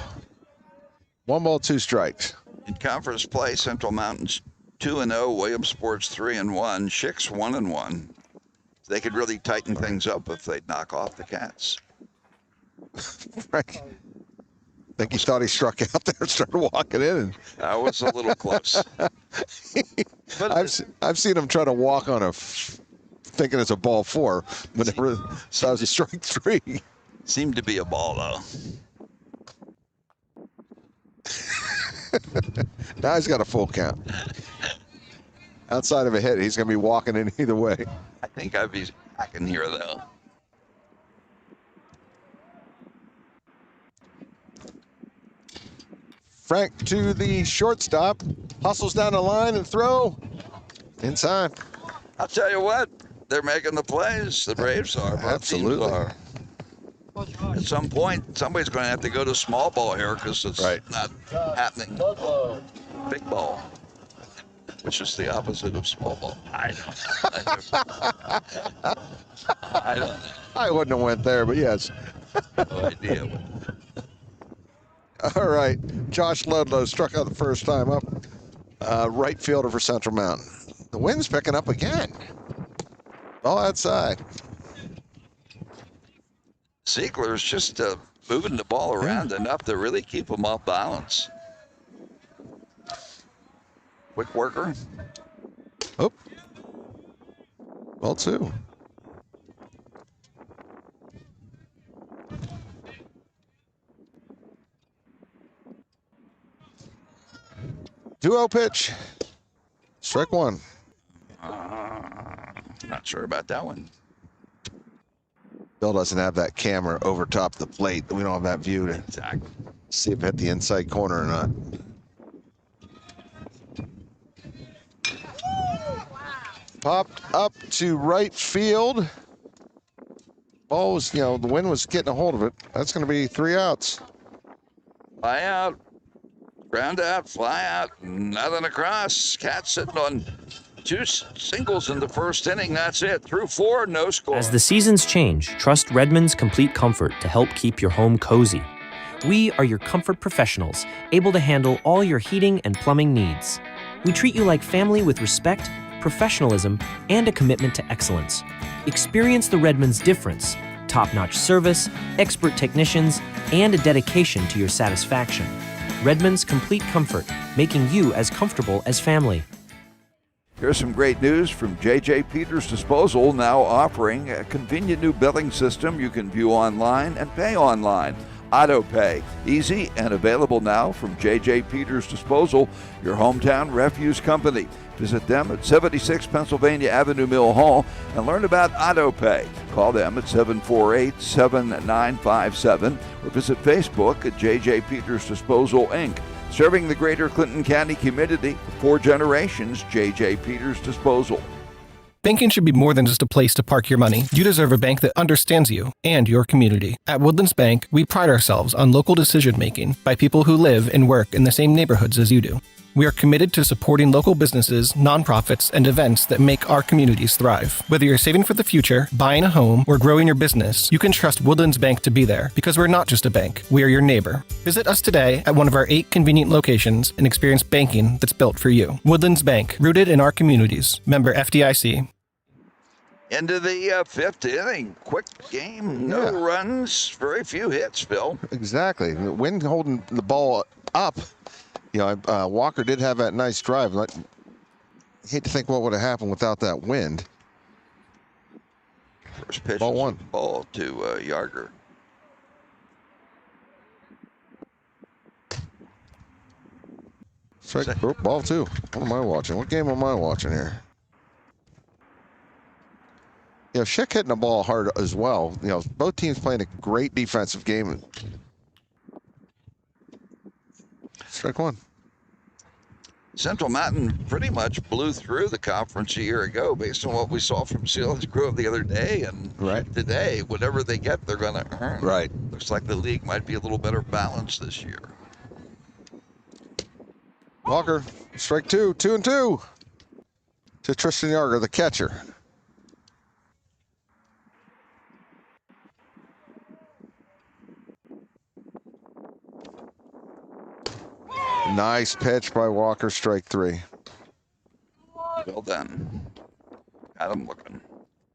1 ball, 2 strikes. In conference play, Central Mountain's 2-0, Williamsport's 3-1, Shik's 1-1. They could really tighten things up if they'd knock off the Cats. Frank, I think he thought he struck out there and started walking in. And that was a little close. But I've seen him try to walk on thinking it's a ball 4, whenever saw he strike 3. Seemed to be a ball, though. Now he's got a full count. Outside of a hit, he's going to be walking in either way. I think I'd be back in here, though. Frank to the shortstop. Hustles down the line and throw. Inside. I'll tell you what, they're making the plays. The Braves are. Absolutely. Are. At some point, somebody's going to have to go to small ball here because it's not happening. Big ball, which is the opposite of small ball. I don't know. I wouldn't have went there, but yes. No idea. All right. Josh Ludlow struck out the first time up. Right fielder for Central Mountain. The wind's picking up again. Ball outside. Ziegler's just moving the ball around enough to really keep him off balance. Quick worker. Oh. Ball 2. Duo pitch. Strike 1. Not sure about that one. Bill doesn't have that camera over top the plate. We don't have that view to see if it hit the inside corner or not. Popped up to right field. Ball was, the wind was getting a hold of it. That's going to be 3 outs. Fly out. Ground out, fly out, nothing across. Cat sitting on 2 singles in the first inning. That's it. Through 4, no score. As the seasons change, trust Redmond's Complete Comfort to help keep your home cozy. We are your comfort professionals, able to handle all your heating and plumbing needs. We treat you like family with respect, professionalism, and a commitment to excellence. Experience the Redmond's difference: top-notch service, expert technicians, and a dedication to your satisfaction. Redmond's Complete Comfort, making you as comfortable as family. Here's some great news from J.J. Peters Disposal, now offering a convenient new billing system you can view online and pay online. AutoPay, easy and available now from J.J. Peters Disposal, your hometown refuse company. Visit them at 76 Pennsylvania Avenue, Mill Hall, and learn about AutoPay. Call them at 748-7957 or visit Facebook at J.J. Peters Disposal, Inc. Serving the greater Clinton County community for 4 generations, J.J. Peters Disposal. Banking should be more than just a place to park your money. You deserve a bank that understands you and your community. At Woodlands Bank, we pride ourselves on local decision-making by people who live and work in the same neighborhoods as you do. We are committed to supporting local businesses, nonprofits, and events that make our communities thrive. Whether you're saving for the future, buying a home, or growing your business, you can trust Woodlands Bank to be there, because we're not just a bank, we are your neighbor. Visit us today at one of our 8 convenient locations and experience banking that's built for you. Woodlands Bank, rooted in our communities. Member FDIC. Into the 5th inning. Quick game, no runs, very few hits, Bill. Exactly. The wind holding the ball up. Walker did have that nice drive. I hate to think what would have happened without that wind. First pitch. Ball 1. Ball to Yarger. Strike. Ball 2. What am I watching? What game am I watching here? Schick hitting the ball hard as well. Both teams playing a great defensive game. Strike 1. Central Mountain pretty much blew through the conference a year ago based on what we saw from Sealands Grove the other day. And today, whatever they get, they're going to earn. Right. Looks like the league might be a little better balanced this year. Walker, strike 2. 2-2 to Tristan Yarger, the catcher. Nice pitch by Walker, strike 3. Well done. Got him looking.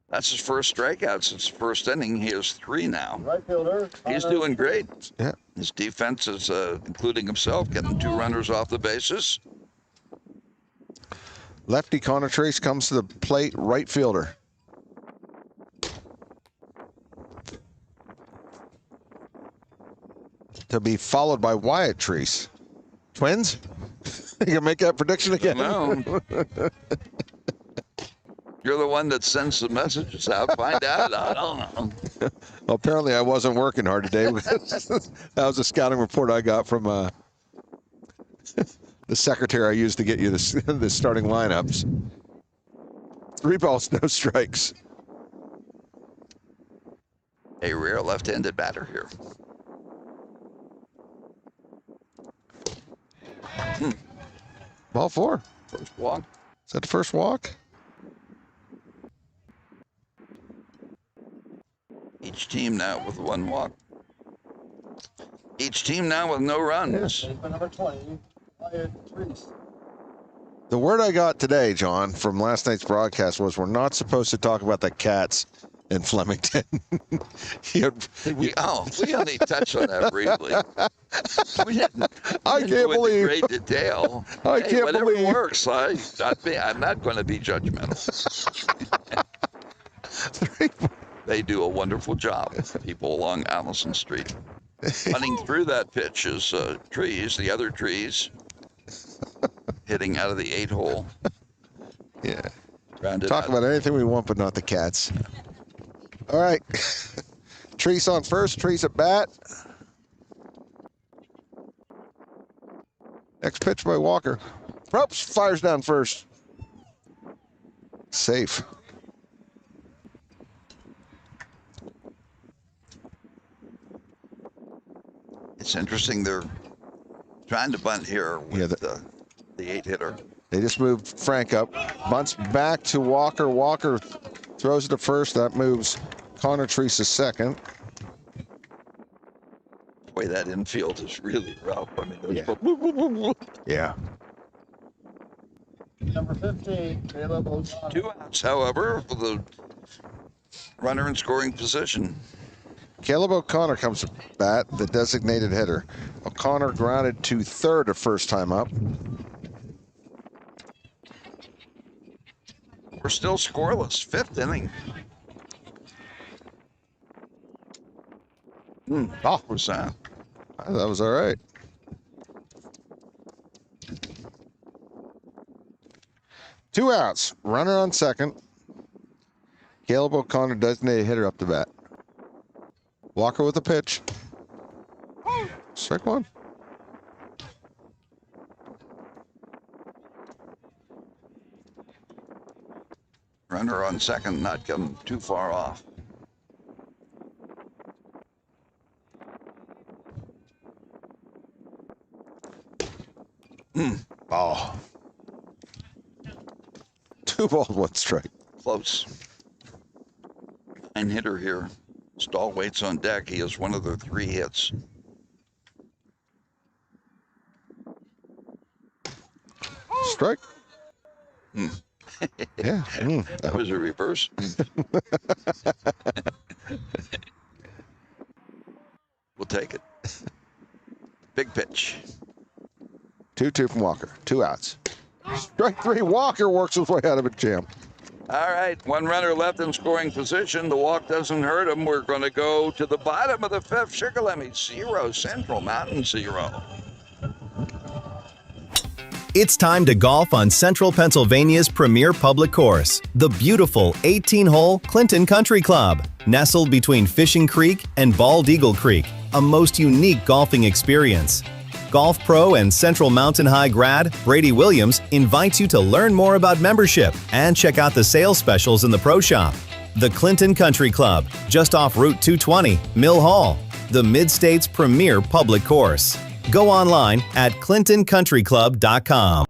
That's his first strikeout since the first inning. He has 3 now. Right fielder. He's doing great. Yeah. His defense is, including himself, getting 2 runners off the bases. Lefty Connor Trace comes to the plate, right fielder. To be followed by Wyatt Trace. Twins? You can make that prediction again? No. You're the one that sends the messages out. Find out. I don't know. Well, apparently I wasn't working hard today. That was a scouting report I got from the secretary I used to get you the starting lineups. 3 balls, no strikes. A rare left-handed batter here. Ball 4. First walk. Is that the first walk? Each team now with 1 walk. Each team now with no runs. Number 20, Wyatt Reese. The word I got today, John, from last night's broadcast was we're not supposed to talk about the Cats in Flemington. We only touched on that briefly. We didn't I can't go into believe. great detail. I can't whatever believe. works. I'm not going to be judgmental. They do a wonderful job, people along Allison Street. Running through that pitch is trees, the other trees, hitting out of the 8-hole. Yeah. Talk about anything we want, but not the cats. All right. Trees on first, Trees at bat. Next pitch by Walker. Probst fires down first. Safe. It's interesting. They're trying to bunt here with the 8-hitter. They just moved Frank up. Bunts back to Walker. Walker throws it to first. That moves Connor Treese to second. Boy, that infield is really rough. I mean, Yeah. Number 15, Caleb O'Connor. 2 outs, however, for the runner in scoring position. Caleb O'Connor comes to bat, the designated hitter. O'Connor grounded to third the first time up. We're still scoreless. 5th inning. What was that? That was all right. Two outs. Runner on second. Caleb O'Connor, designated hitter, up to bat. Walker with a pitch. Strike one. Runner on second, not come too far off. Oh. 2 balls, 1 strike. Close. 9-hitter here. Stahl waits on deck. He has one of the 3 hits. Strike. Yeah. That was a reverse. We'll take it. Big pitch. 2-2 from Walker. 2 outs. Strike 3. Walker works his way out of a jam. All right, 1 runner left in scoring position. The walk doesn't hurt him. We're going to go to the bottom of the 5th. Shikellamy 0, Central Mountain 0. It's time to golf on Central Pennsylvania's premier public course, the beautiful 18-hole Clinton Country Club. Nestled between Fishing Creek and Bald Eagle Creek, a most unique golfing experience. Golf pro and Central Mountain High grad Brady Williams invites you to learn more about membership and check out the sales specials in the pro shop. The Clinton Country Club, just off Route 220, Mill Hall, the Mid-State's premier public course. Go online at clintoncountryclub.com.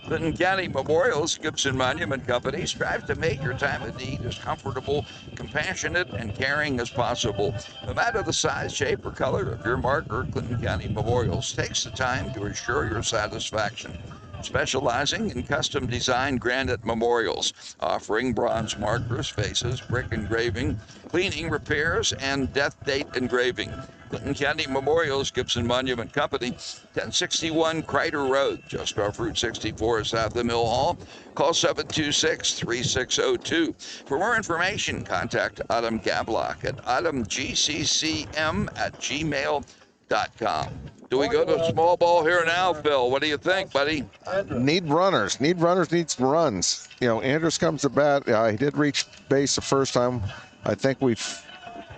Clinton County Memorial's Gibson Monument Company strives to make your time of need as comfortable, compassionate, and caring as possible. No matter the size, shape, or color of your marker, Clinton County Memorials takes the time to ensure your satisfaction. Specializing in custom designed granite memorials, offering bronze markers, faces, brick engraving, cleaning, repairs, and death date engraving. Clinton County Memorials, Gibson Monument Company, 1061 Kreider Road, just off Route 64 south of Mill Hall. Call 726-3602. For more information, contact Autumn Gablock at autumngccm@gmail.com. Do we go to small ball here now, Phil? What do you think, buddy? Need runners. Need some runs. You know, Andrews comes to bat. He did reach base the first time. I think we've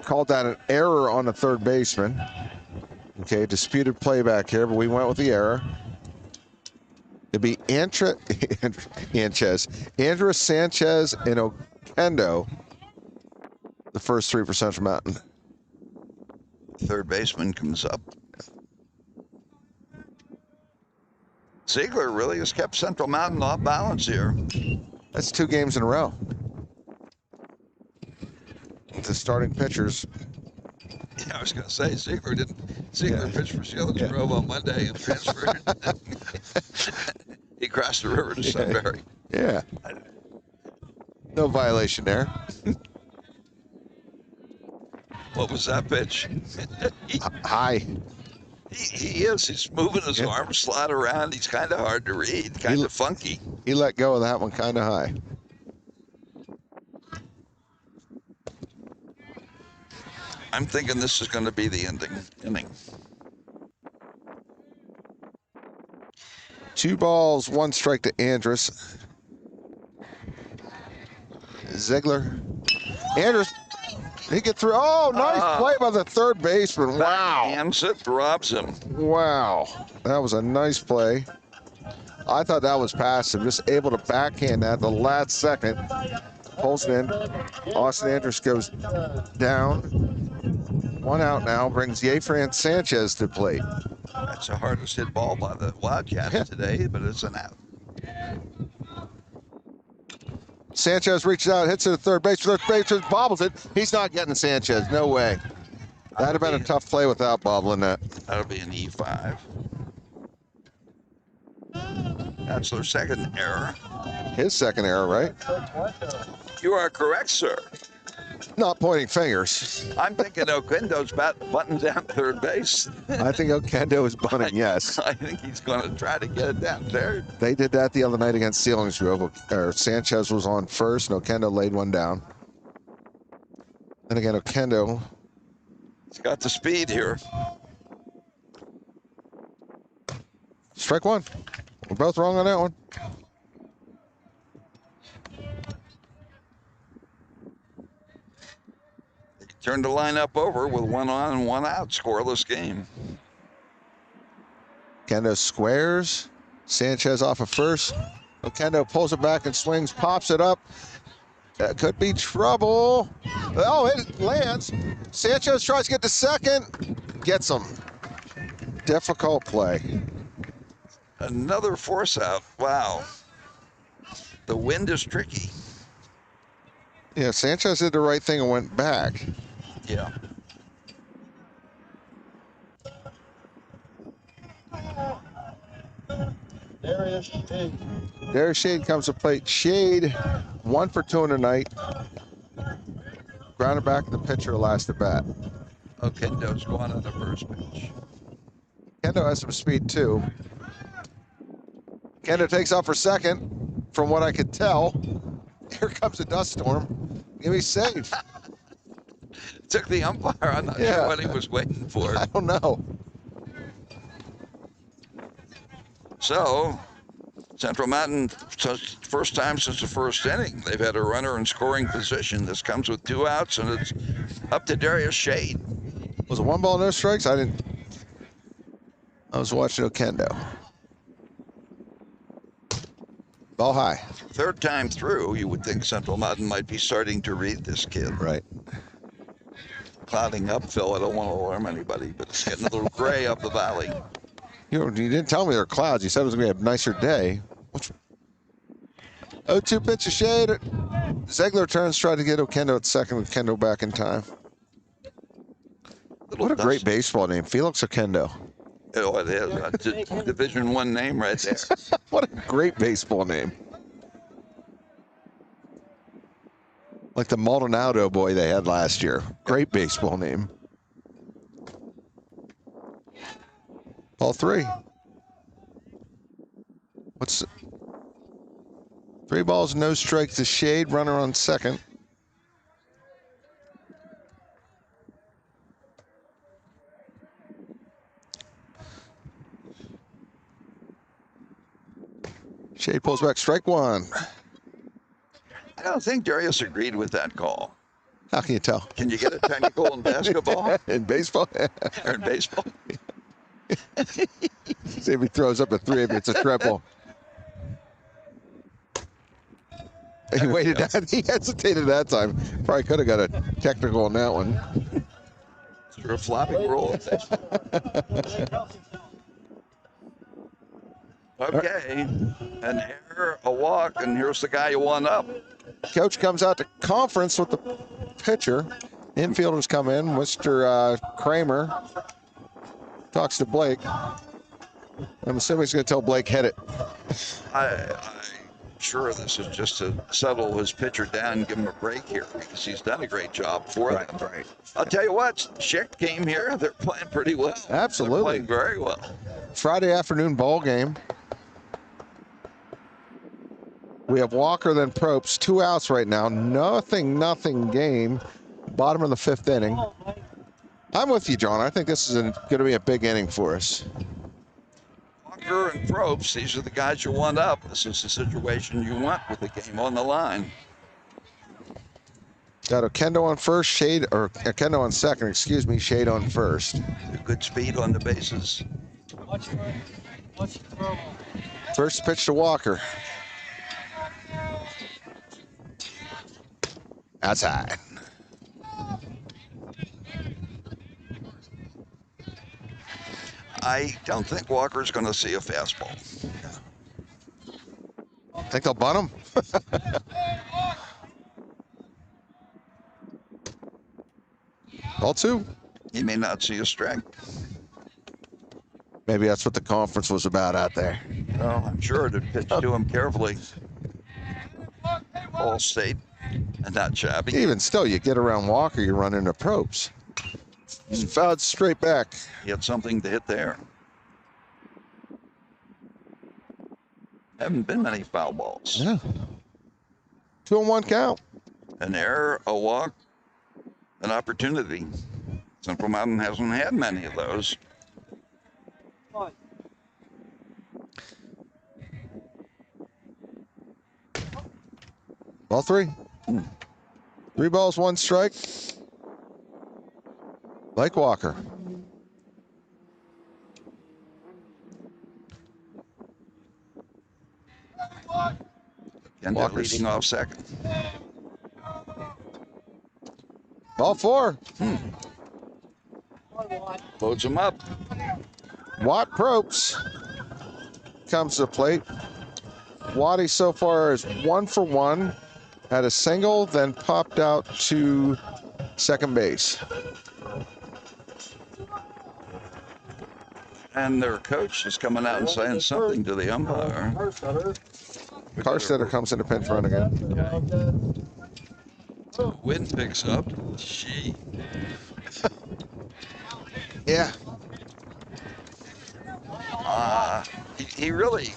called that an error on the third baseman. Okay, disputed playback here, but we went with the error. It'd be Andres Sanchez, and Okendo, the first 3 for Central Mountain. Third baseman comes up. Ziegler really has kept Central Mountain off balance here. That's 2 games in a row. The starting pitchers. Yeah, I was going to say, Ziegler pitched for Shikellamy Grove on Monday and transferred. He crossed the river to Sunbury. Yeah. No violation there. What was that pitch? High. He is. He's moving his arm slot around. He's kind of hard to read, kind of funky. He let go of that one kind of high. I'm thinking this is going to be the inning. 2 balls, 1 strike to Andrus. Ziegler. Andrus, he get through. Oh, nice play by the third baseman. Wow. Backhands it, robs him. Wow. That was a nice play. I thought that was past him. Just able to backhand that the last second. Pulls it in. Austin Andrus goes down. 1 out now. Brings Yefran Sanchez to plate. That's the hardest hit ball by the Wildcats today, but it's an out. Sanchez reaches out, hits it to third base. Third baseman bobbles it. He's not getting Sanchez. No way. That'd have been a tough play without bobbling that. That'll be an E5. That's their second error. His second error, right? You are correct, sir. Not pointing fingers. I'm thinking Oquendo's button down third base. I think Oquendo is bunting, yes. I think he's going to try to get it down third. They did that the other night against Selinsgrove. Sanchez was on first, and Oquendo laid one down. Then again, Oquendo. He's got the speed here. Strike 1. We're both wrong on that one. Turned the lineup over with 1 on and 1 out, scoreless game. Oquendo squares. Sanchez off of first. Oquendo pulls it back and swings, pops it up. That could be trouble. Oh, it lands. Sanchez tries to get to second. Gets him. Difficult play. Another force out. Wow. The wind is tricky. Yeah, Sanchez did the right thing and went back. Yeah. Darius Shade comes to plate. Shade, 1 for 2 in the night. Grounded back the pitcher last at bat. Oquendo's going on the first pitch. Oquendo has some speed too. Oquendo takes off for second. From what I could tell, here comes a dust storm. Give me safe. Took the umpire. I'm not sure what he was waiting for. I don't know. So, Central Mountain, first time since the first inning, they've had a runner in scoring position. This comes with 2 outs, and it's up to Darius Shade. Was it 1 ball, no strikes? I was watching Oquendo. Ball high. Third time through, you would think Central Mountain might be starting to read this kid. Right. Clouding up, Phil. I don't want to alarm anybody, but it's getting a little gray up the valley. You didn't tell me there were clouds. You said it was going to be a nicer day. 0-2 pitch of Shade. Ziegler turns, tried to get Oquendo at second. Oquendo back in time. What a great baseball name, Felix Oquendo. Oh, it is. That's a Division I name right there. What a great baseball name. Like the Maldonado boy they had last year. Great baseball name. Ball 3. What's 3 balls, no strikes to Shade. Runner on second. Shade pulls back, strike 1. I don't think Darius agreed with that call. How can you tell? Can you get a technical in basketball? In baseball? Or in baseball? See if he throws up a 3, if it's a triple. He waited that. He hesitated that time. Probably could have got a technical on that one. Through a flopping roll. Okay, an error, a walk, and here's the guy you want up. Coach comes out to conference with the pitcher. Infielders come in. Mr. Kramer talks to Blake. I'm assuming he's going to tell Blake hit it. I sure this is just to settle his pitcher down and give him a break here because he's done a great job for them. Right. I'll tell you what, Schick came here. They're playing pretty well. Absolutely. They're playing very well. Friday afternoon ball game. We have Walker, then Probst. 2 outs right now. Nothing game. Bottom of the 5th inning. I'm with you, John. I think this is going to be a big inning for us. Walker and Probst, these are the guys you want up. This is the situation you want with the game on the line. Got Okendo on first, Okendo on second, excuse me, Shade on first. Good speed on the bases. First pitch to Walker. Outside. I don't think Walker's going to see a fastball. Think they'll bunt him? Ball 2. He may not see a strike. Maybe that's what the conference was about out there. Well, I'm sure to pitch to him carefully. All state and not shabby. Even still, you get around Walker, you run into Probst. Fouled straight back. He had something to hit there. Haven't been many foul balls. Yeah. 2-1 count. An error, a walk, an opportunity. Central Mountain hasn't had many of those. Ball 3. 3 balls, 1 strike. Like Walker. And leading off second. Ball 4. Loads him up. Watt Probst comes to the plate. Waddy so far is 1 for 1. Had a single, then popped out to second base. And their coach is coming out and saying something to the umpire. Carstetter comes in to pinch run again. Okay. Wind picks up. Gee. Yeah. He really,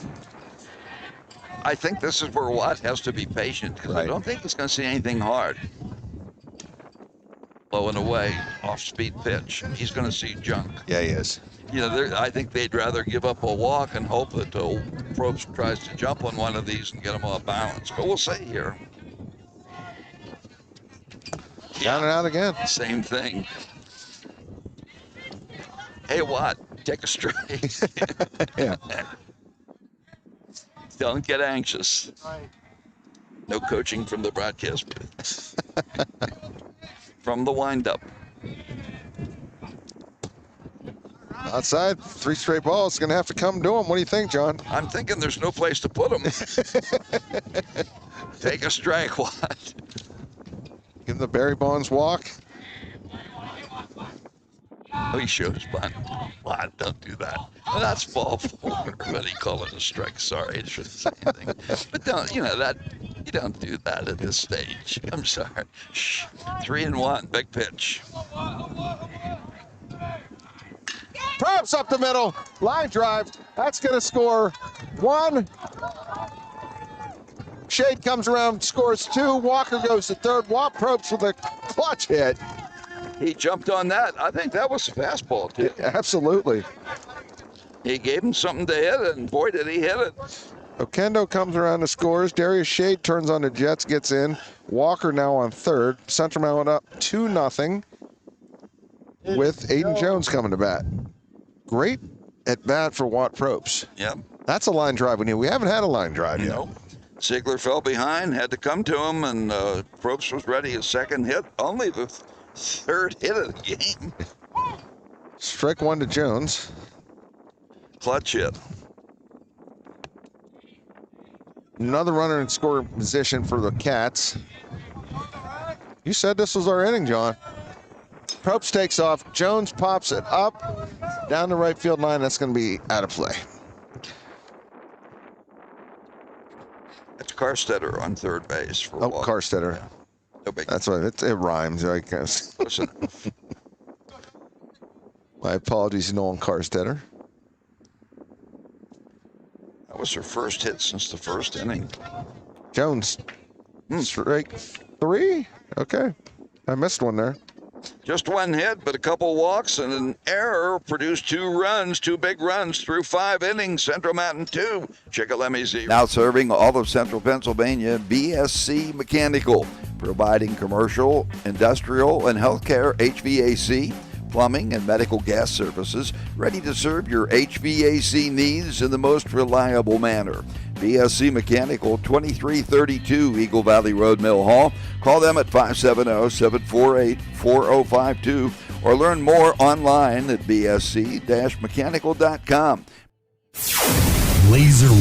I think this is where Watt has to be patient because I don't think he's going to see anything hard. Low and away, off-speed pitch. He's going to see junk. Yeah, he is. You know, I think they'd rather give up a walk and hope that Probst tries to jump on one of these and get him off balance. But we'll see here. Down and out again. Same thing. Hey, Watt, take a strike. Yeah. Don't get anxious. No coaching from the broadcast booth. From the windup. Outside, 3 straight balls. Going to have to come to him. What do you think, John? I'm thinking there's no place to put him. Take a strike, Watt. Give him the Barry Bonds walk. Oh, he shows bunt. Watt, don't do that. Well, that's ball 4, but he called it a strike. Sorry, I shouldn't say anything. But don't, you don't do that at this stage. I'm sorry. Shh. 3-1, big pitch. Probst up the middle. Line drive. That's going to score 1. Shade comes around, scores 2. Walker goes to third. Watt Probst with a clutch hit. He jumped on that. I think that was a fastball, too. Yeah, absolutely. He gave him something to hit, and boy, did he hit it. Okendo comes around and scores. Darius Shade turns on the Jets, gets in. Walker now on third. Central Mountain up 2-0 with Aiden Jones coming to bat. Great at bat for Watt Probst. Yep. That's a line drive we need. We haven't had a line drive yet. Nope. Ziegler fell behind, had to come to him, and Probst was ready. His second hit, only the third hit of the game. Strike 1 to Jones. Clutch hit. Another runner in scoring position for the Cats. You said this was our inning, John. Probst takes off. Jones pops it up down the right field line. That's going to be out of play. It's Carstetter on third base for Walker. Carstetter. Yeah. No big. That's what it rhymes, I guess. Listen. My apologies, Nolan Carstetter. That was her first hit since the first inning. Jones, strike 3? Okay. I missed one there. Just one hit, but a couple walks and an error produced 2 runs, 2 big runs through 5 innings. Central Mountain 2, Shikellamy 0. Now serving all of Central Pennsylvania, BSC Mechanical, providing commercial, industrial, and healthcare HVAC, plumbing, and medical gas services, ready to serve your HVAC needs in the most reliable manner. BSC Mechanical, 2332 Eagle Valley Road, Mill Hall. Call them at 570-748-4052 or learn more online at bsc-mechanical.com. Laser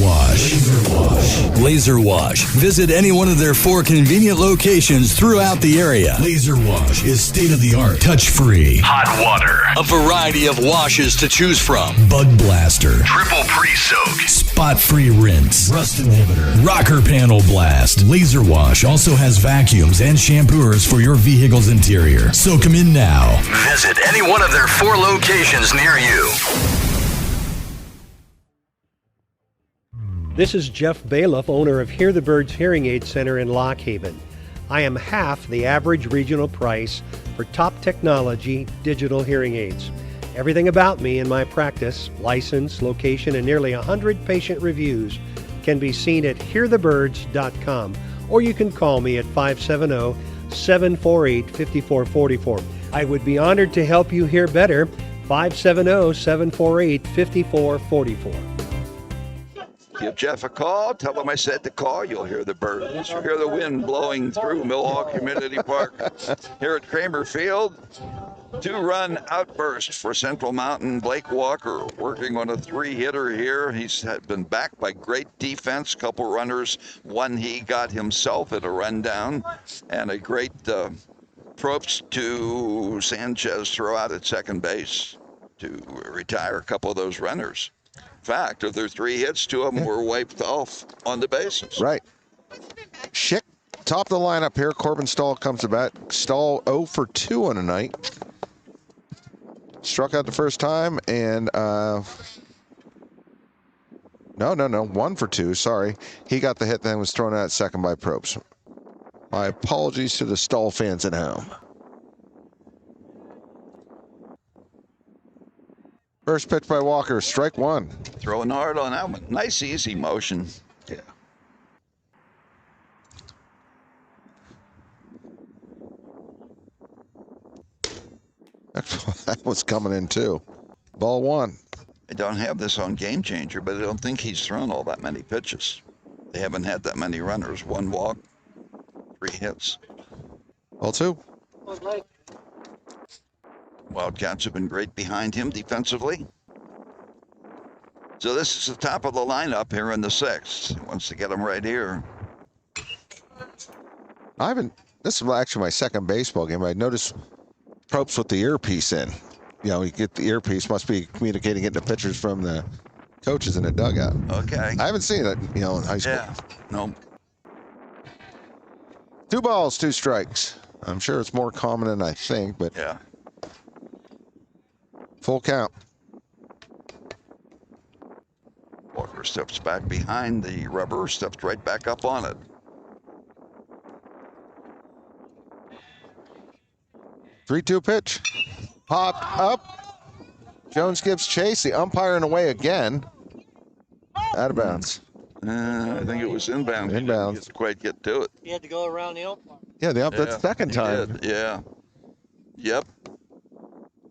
Wash. Visit any one of their 4 convenient locations throughout the area. Laser Wash is state-of-the-art, touch-free, hot water, a variety of washes to choose from. Bug Blaster, triple pre-soak, spot-free rinse, rust inhibitor, rocker panel blast. Laser Wash also has vacuums and shampooers for your vehicle's interior. Soak them in now. Visit any one of their 4 locations near you. This is Jeff Bailiff, owner of Hear the Birds Hearing Aid Center in Lock Haven. I am half the average regional price for top technology digital hearing aids. Everything about me and my practice, license, location, and nearly 100 patient reviews can be seen at hearthebirds.com, or you can call me at 570-748-5444. I would be honored to help you hear better. 570-748-5444. Give Jeff a call. Tell him I said to call. You'll hear the birds. You'll hear the wind blowing through Millhawk Community Park. Here at Kramer Field, 2-run outburst for Central Mountain. Blake Walker working on a 3-hitter here. He's been backed by great defense. Couple runners. One he got himself at a rundown. And a great props to Sanchez throw out at second base to retire a couple of those runners. In fact, of their 3 hits, 2 of them were wiped off on the bases. Right. Schick, top of the lineup here. Corbin Stahl comes to bat. Stahl 0 for 2 on the night. Struck out the first time and no, 1 for 2. Sorry. He got the hit, then was thrown out at second by Probst. My apologies to the Stahl fans at home. First pitch by Walker, strike 1. Throwing hard on that one. Nice, easy motion. Yeah. That was coming in too. Ball 1. I don't have this on Game Changer, but I don't think he's thrown all that many pitches. They haven't had that many runners. 1 walk, 3 hits. Ball 2. Wildcats have been great behind him defensively. So this is the top of the lineup here in the 6th. He wants to get him right here. This is actually my second baseball game. I noticed Probst with the earpiece in. You know, you get the earpiece, must be communicating it to pitchers from the coaches in the dugout. Okay. I haven't seen it, in high school. Yeah, no. 2 balls, 2 strikes. I'm sure it's more common than I think, but yeah. Full count. Walker steps back behind the rubber, steps right back up on it. 3-2 pitch. Popped up. Jones gives chase. The umpire in the way again. Out of bounds. I think it was inbound. Inbound. He didn't quite get to it. He had to go around the umpire. Yeah, that's second time. Did. Yeah. Yep.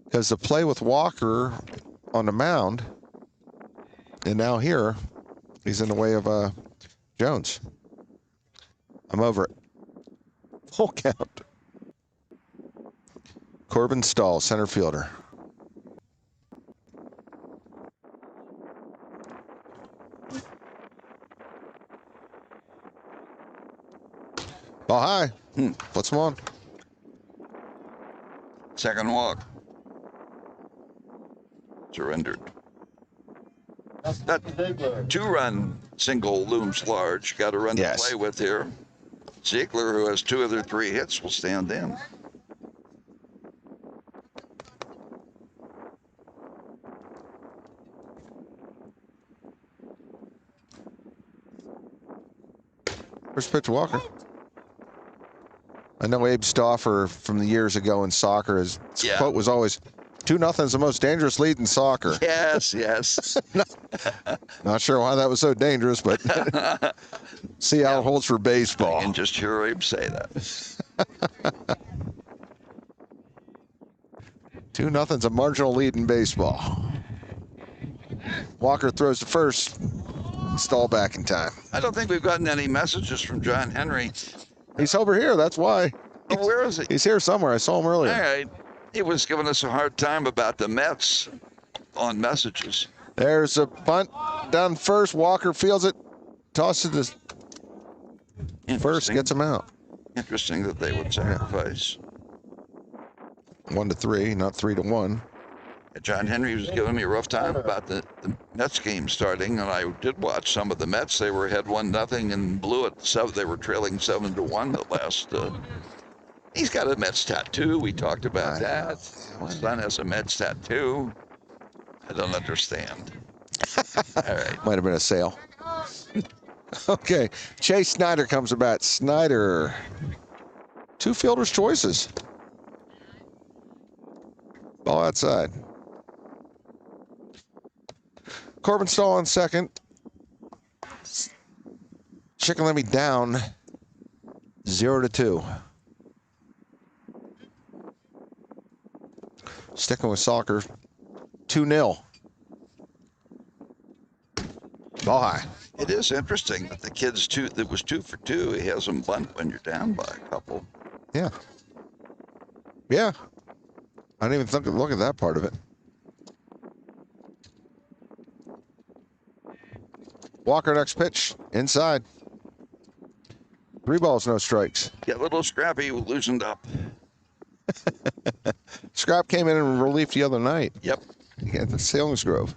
Because the play with Walker on the mound, and now here, he's in the way of Jones. I'm over it. Full count. Corbin Stahl, center fielder. Ball high. Puts him on. Second walk. Surrendered. That two-run single looms large. Got a run to play with here. Ziegler, who has 2 of their 3 hits, will stand in. First pitch, Walker. I know Abe Stauffer from the years ago in soccer, his quote was always, 2-0 is the most dangerous lead in soccer. Yes, yes. Not sure why that was so dangerous, but see how it holds for baseball. I can just hear Abe say that. 2-0's a marginal lead in baseball. Walker throws to first. Stall back in time. I don't think we've gotten any messages from John Henry. He's over here, that's why. Oh, where is he? He's here somewhere. I saw him earlier. All right. He was giving us a hard time about the Mets on messages. There's a bunt down first. Walker fields it. Tosses it first, gets him out. Interesting that they would sacrifice. 1-3, not 3-1. John Henry was giving me a rough time about the Mets game starting, and I did watch some of the Mets. They were ahead 1-0 and blew it. They were trailing 7-1 the last. He's got a Mets tattoo. We talked about that. His son has a Mets tattoo. I don't understand. All right. Might have been a sale. Okay. Chase Snyder comes to bat. Snyder. 2 fielder's choices. Ball outside. Corbin Stahl on second. Shikellamy down 0-2. Sticking with soccer, 2-0. Ball high. It is interesting that the kid's that was 2 for 2. He has them bunt when you're down by a couple. Yeah. Yeah. I didn't even look at that part of it. Walker next pitch, inside. 3 balls, no strikes. Yeah, a little scrappy, loosened up. Scrap came in relief the other night. Yep. At the Salinsgrove.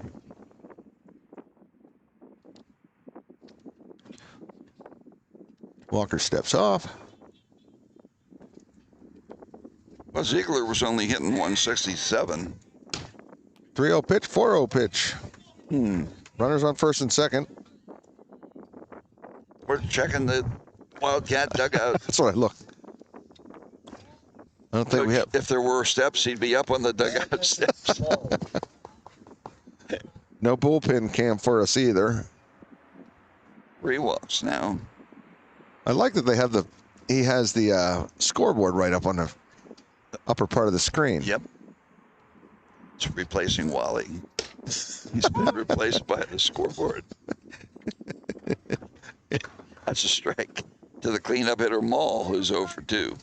Walker steps off. Well, Ziegler was only hitting 167. 3-0 pitch, 4-0 pitch. Runners on first and second. We're checking the Wildcat dugout. That's what I looked. I don't think we have. If there were steps, he'd be up on the dugout steps. No bullpen cam for us either. 3 walks now. I like that they have he has the scoreboard right up on the upper part of the screen. Yep. It's replacing Wally. He's been replaced by the scoreboard. That's a strike to the cleanup hitter Mall, who's 0 for 2.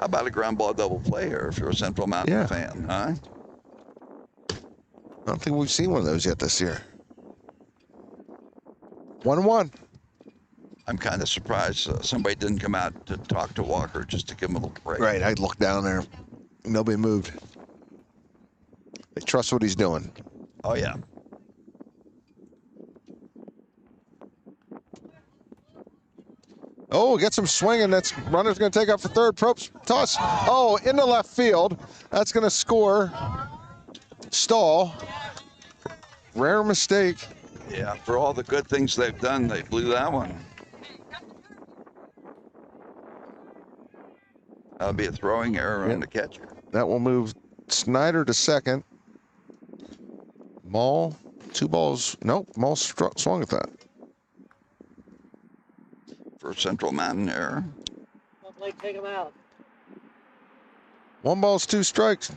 How about a ground ball double play here if you're a Central Mountain fan, huh? I don't think we've seen one of those yet this year. 1-1. I'm kind of surprised somebody didn't come out to talk to Walker just to give him a little break. Right, I looked down there. Nobody moved. They trust what he's doing. Oh, yeah. Oh, gets him swinging. That's runner's going to take up for third. Probst toss. Oh, into left field. That's going to score. Stahl. Rare mistake. Yeah, for all the good things they've done, they blew that one. That'll be a throwing error on the catcher. That will move Snyder to second. Mall, 2 balls. Nope, Mall swung at that. For Central Mountain error. Take him out. 1 ball, 2 strikes.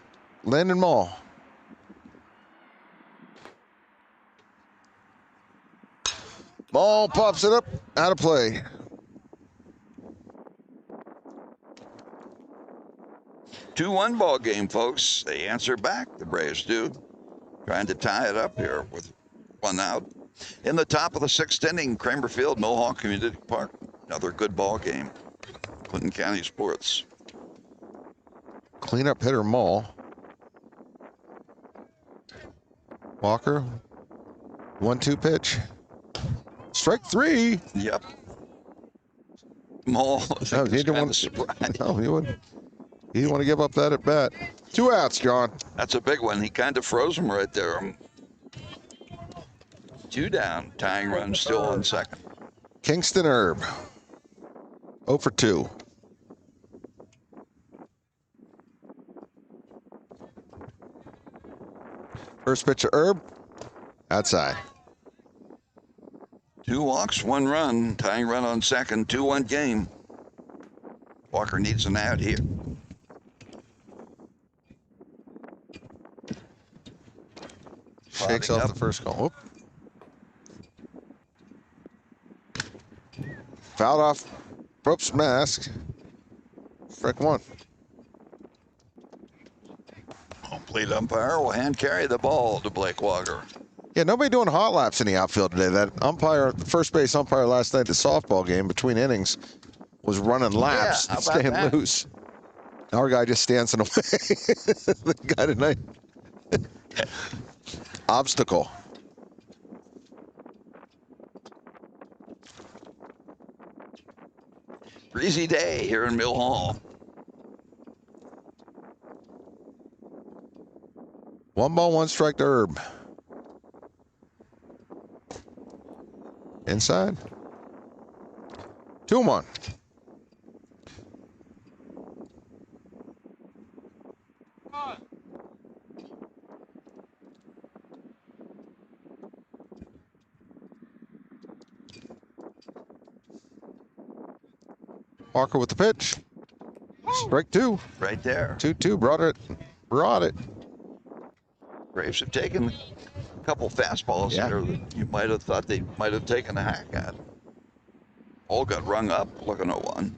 Landon Mall. Mall pops it up, out of play. Two-1 ball game, folks. They answer back, the Braves do. Trying to tie it up here with 1 out. In the top of the 6th inning, Kramer Field, Mohawk Community Park. Another good ball game. Clinton County Sports. Cleanup hitter Mall. Walker 1-2 pitch. Strike 3. Yep. Mole. No, he didn't want to. No, he wouldn't. He didn't want to give up that at bat. 2 outs, John. That's a big one. He kind of froze him right there. 2 down. Tying run still on second. Kingston Herb. 0 for 2. First pitch to Herb. Outside. 2 walks, 1 run. Tying run on second. 2-1 game. Walker needs an out here. Shakes off the first call. Whoop. Fouled off Probst's mask. Strike 1. Lead umpire will hand carry the ball to Blake Walker. Yeah, nobody doing hot laps in the outfield today. That umpire, the first base umpire last night, the softball game between innings, was running laps, staying loose. Our guy just stands in the way. The guy tonight. Obstacle. Breezy day here in Mill Hall. 1 ball, 1 strike to Herb. Inside. 2-1. Walker with the pitch. Strike 2. Right there. 2-2. Brought it. Braves have taken a couple fastballs there that you might have thought they might have taken a hack at. All got rung up, looking at 1.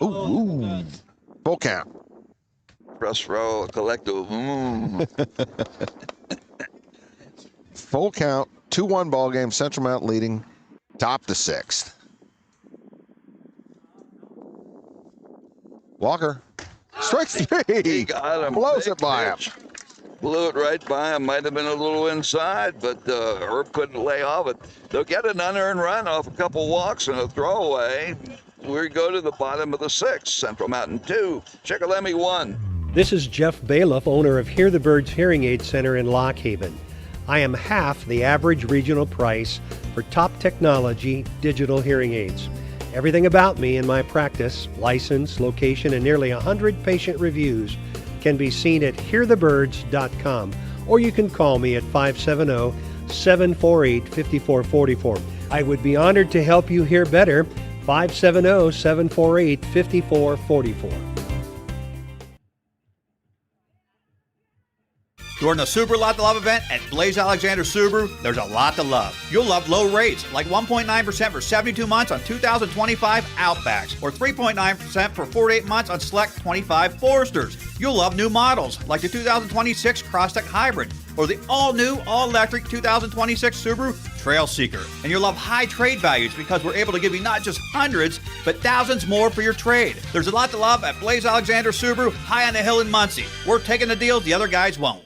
Ooh. Full count. Press row, collective. Full count. 2-1 ball game. Central Mount leading. Top to 6th. Walker. Strikes 3. He got him. Blows it by him. Blew it right by him. Might have been a little inside, but Herb couldn't lay off it. They'll get an unearned run off a couple walks and a throwaway. We go to the bottom of the 6th. Central Mountain 2, Shikellamy 1. This is Jeff Bailiff, owner of Hear the Birds Hearing Aid Center in Lock Haven. I am half the average regional price for top technology digital hearing aids. Everything about me and my practice, license, location, and nearly 100 patient reviews can be seen at hearthebirds.com, or you can call me at 570-748-5444. I would be honored to help you hear better. 570-748-5444. During the Subaru Lot to Love event at Blaze Alexander Subaru, there's a lot to love. You'll love low rates, like 1.9% for 72 months on 2025 Outbacks, or 3.9% for 48 months on select 25 Foresters. You'll love new models, like the 2026 Crosstech Hybrid, or the all-new, all-electric 2026 Subaru Trail Seeker. And you'll love high trade values because we're able to give you not just hundreds, but thousands more for your trade. There's a lot to love at Blaze Alexander Subaru, high on the hill in Muncie. We're taking the deals the other guys won't.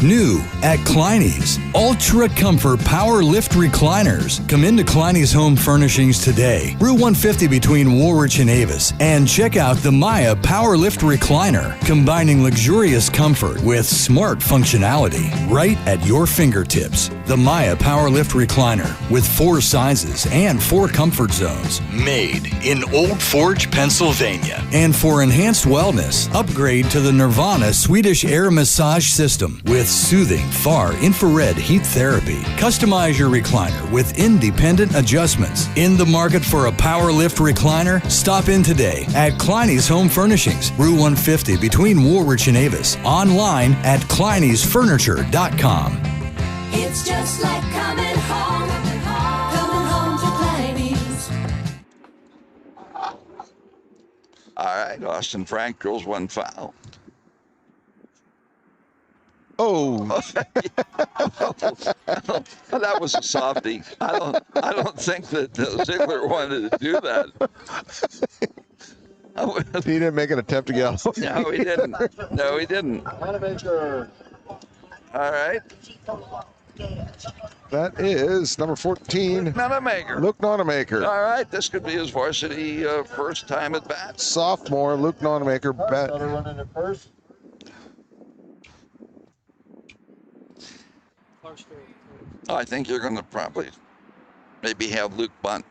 New at Kleiny's, Ultra Comfort Power Lift Recliners. Come into Kleiny's Home Furnishings today, Route 150 between Woolwich and Avis, and check out the Maya Power Lift Recliner, combining luxurious comfort with smart functionality right at your fingertips. The Maya Power Lift Recliner with 4 sizes and 4 comfort zones, made in Old Forge, Pennsylvania. And for enhanced wellness, upgrade to the Nirvana Swedish Air Massage System with soothing far infrared heat therapy. Customize your recliner with independent adjustments. In the market for a power lift recliner? Stop in today at Kleiny's Home Furnishings, Route 150 between Woolwich and Avis. Online at Kleiny'sFurniture.com. It's just like coming home to Kleiny's. All right, Austin Frank drills 1 foul. Oh, that was a softie. I don't think that Ziegler wanted to do that. He didn't make an attempt to get out. No, he didn't. No, he didn't. All right. That is number 14. Luke Nonamaker. Luke Nonamaker. All right, this could be his varsity first time at bat. Sophomore Luke Nonamaker. I think you're going to probably maybe have Luke bunt,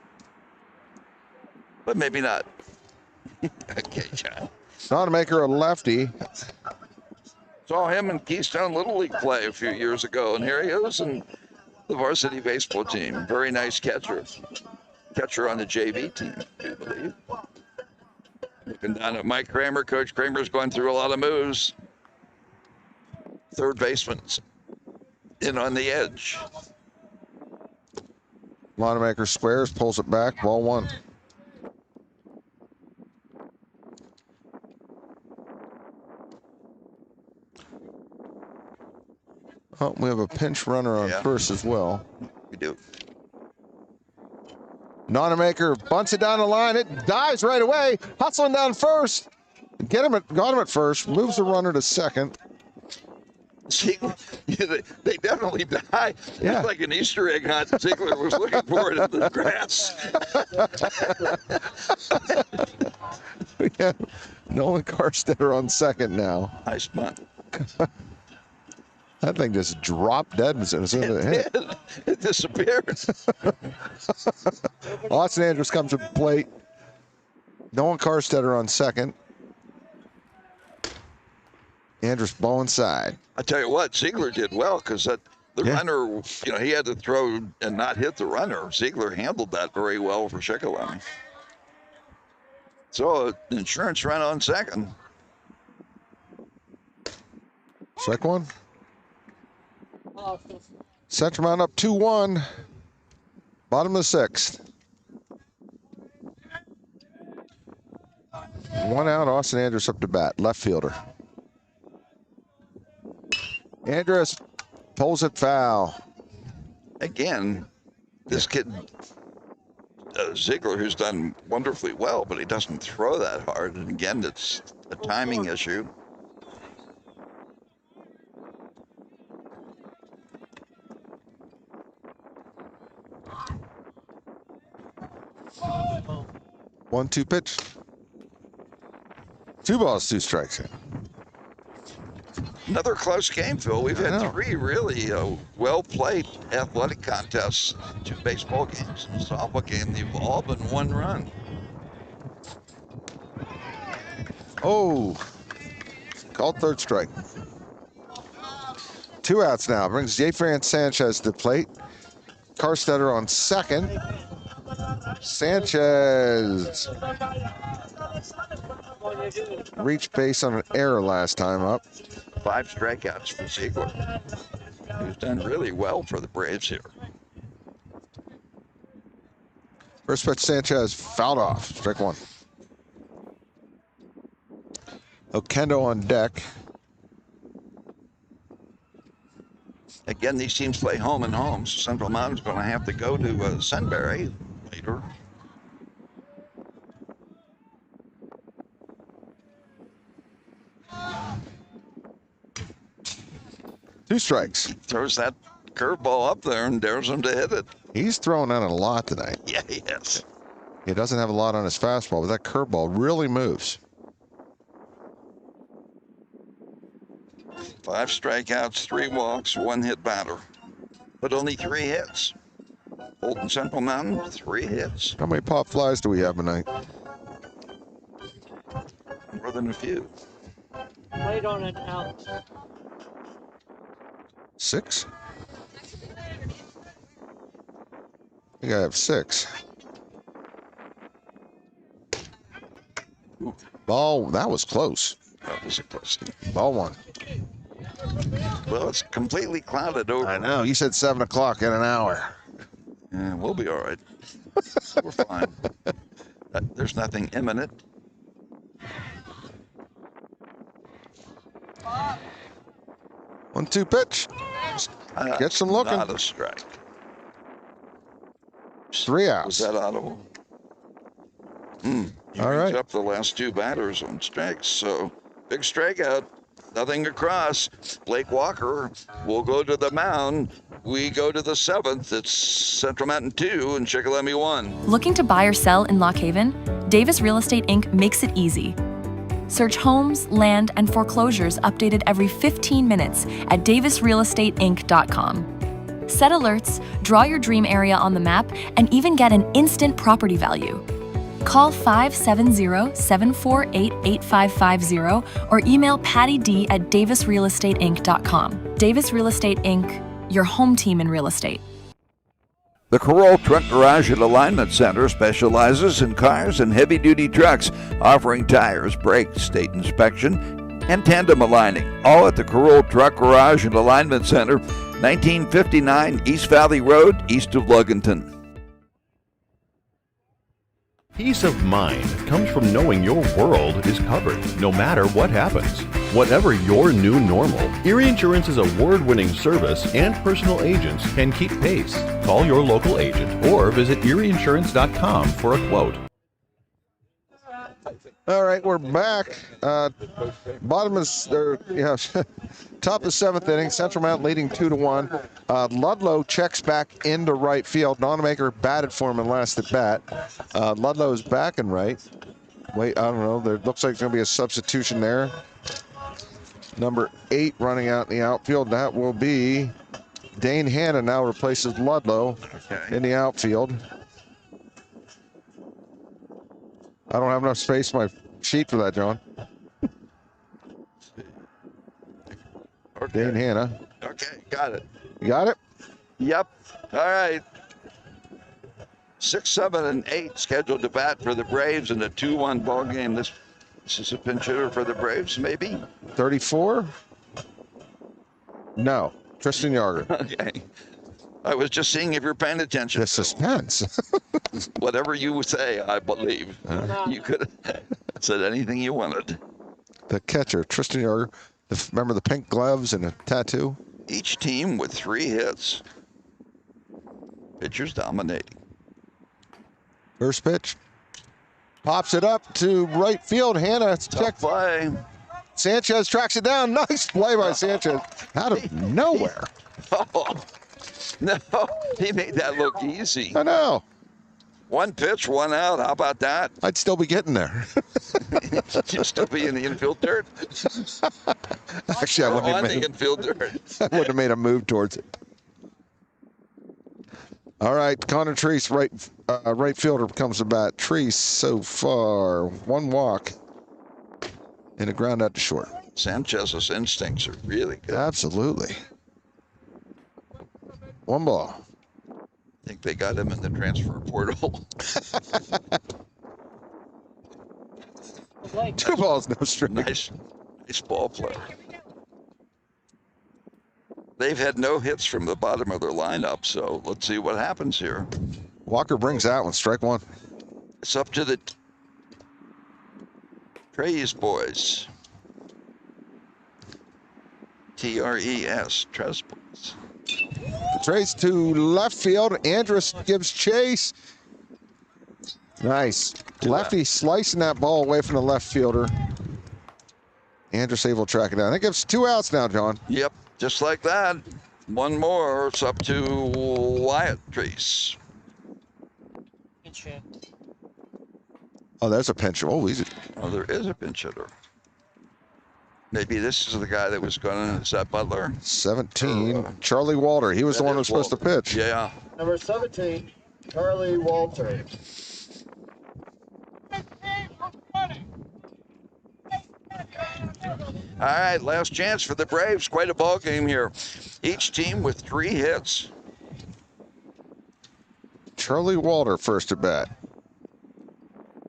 but maybe not. Okay, John. Nonamaker, a lefty. Saw him in Keystone Little League play a few years ago, and here he is in the varsity baseball team. Very nice catcher. Catcher on the JV team, I believe. Looking down at Mike Kramer. Coach Kramer's going through a lot of moves. Third baseman's in on the edge. Nonamaker squares, pulls it back, ball one. Oh, we have a pinch runner on first as well. We do. Nonamaker bunts it down the line. It dives right away. Hustling down first. Got him at first. Moves the runner to second. They definitely die. Yeah. It's like an Easter egg hunt. Ziegler was looking for it in the grass. We have Nolan Karstetter on second now. Nice bunt. That thing just dropped dead as soon as it hit. It disappeared. Austin Andrews comes to the plate. Nolan Karstetter on second. Andrews ball inside. I tell you what, Ziegler did well because the runner, he had to throw and not hit the runner. Ziegler handled that very well for Shikellamy. So, insurance run on second. Strike one. Centerman up 2-1. Bottom of the sixth. One out, Austin Andrews up to bat, left fielder. Andrews pulls it foul. Again, this kid, Ziegler, who's done wonderfully well, but he doesn't throw that hard. And again, it's a timing issue. One-two pitch. 2 balls, 2 strikes. Another close game, Phil. We've had 3 really well-played athletic contests, 2 baseball games, and a softball game. They've all been 1 run. Oh, called third strike. 2 outs now. Brings Jayfran Sanchez to the plate. Karstetter on second. Sanchez reached base on an error last time up. 5 strikeouts for Ziegler, who's done really well for the Braves here. First pitch, Sanchez fouled off. Strike one. Okendo on deck. Again, these teams play home and home. So Central Mountain's going to have to go to Sunbury later. Two strikes. Throws that curveball up there and dares him to hit it. He's throwing on it a lot tonight. Yeah, he is. He doesn't have a lot on his fastball, but that curveball really moves. 5 strikeouts, 3 walks, 1 hit batter, but only 3 hits. Holton Central Mountain, 3 hits. How many pop flies do we have tonight? More than a few. Wait on it out. 6? I think I have 6. Ball, that was close. That was a close game. Ball one. Well, it's completely clouded over. I know. You said 7 o'clock in an hour. Yeah, we'll be all right. We're fine. There's nothing imminent. One-two pitch. Get some looking. Not a strike. 3 outs. Was that audible? He All brings right. up the last two batters on strikes, so big strikeout. Nothing across. Blake Walker will go to the mound. We go to the 7th. It's Central Mountain 2 and Shikellamy 1. Looking to buy or sell in Lock Haven? Davis Real Estate Inc. makes it easy. Search homes, land, and foreclosures updated every 15 minutes at davisrealestateinc.com. Set alerts, draw your dream area on the map, and even get an instant property value. Call 570-748-8550 or email Patty D at davisrealestateinc.com. Davis Real Estate Inc., your home team in real estate. The Carroll Truck Garage and Alignment Center specializes in cars and heavy-duty trucks, offering tires, brakes, state inspection, and tandem aligning. All at the Carroll Truck Garage and Alignment Center, 1959 East Valley Road, east of Luganton. Peace of mind comes from knowing your world is covered, no matter what happens. Whatever your new normal, Erie Insurance's award-winning service and personal agents can keep pace. Call your local agent or visit erieinsurance.com for a quote. All right, we're back. Bottom is, top of 7th inning. Central Mountain leading 2-1. Ludlow checks back into right field. Nonamaker batted for him in last at bat. Ludlow is back in right. Wait, I don't know. There looks like there's going to be a substitution there. Number 8 running out in the outfield. That will be Dane Hanna now replaces Ludlow in the outfield. I don't have enough space on my sheet for that, John. Okay. Dane Hanna. Okay, got it. You got it? Yep. All right. 6, 7, and 8 scheduled to bat for the Braves in a 2-1 ball game. This is a pinch hitter for the Braves, maybe? 34? No. Tristan Yarger. Okay. I was just seeing if you're paying attention. The suspense. Whatever you say, I believe. You could have said anything you wanted. The catcher, Tristan Yarger. Remember the pink gloves and a tattoo? Each team with 3 hits. Pitchers dominating. First pitch. Pops it up to right field. Hanna check play. Sanchez tracks it down. Nice play by Sanchez. Out of nowhere. Oh, no, he made that look easy. I know. 1 pitch, 1 out. How about that? I'd still be getting there. You'd still be in the infield dirt. Actually, I wouldn't have the infield dirt. I wouldn't have made a move towards it. All right, Connor Treese, right fielder, comes to bat. Treese so far 1 walk and a ground out to short. Sanchez's instincts are really good. Absolutely. 1 ball. I think they got him in the transfer portal. 2 balls, no strike. Nice ball play. They've had no hits from the bottom of their lineup, so let's see what happens here. Walker brings that one, strike 1. It's up to the Trey's boys. T-R-E-S, Trez boys. Trace to left field. Andrus gives chase. Nice. Lefty slicing that ball away from the left fielder. Andrus able to track it down. That gives 2 outs now, John. Yep, just like that. 1 more. It's up to Wyatt Treese. Oh, there's a pinch. Oh, there is a pinch hitter. Maybe this is the guy that was going to, is that Butler? 17, Charlie Walter. He was the one who was supposed to pitch. Yeah. Number 17, Charlie Walter. All right, last chance for the Braves. Quite a ball game here. Each team with 3 hits. Charlie Walter first at bat.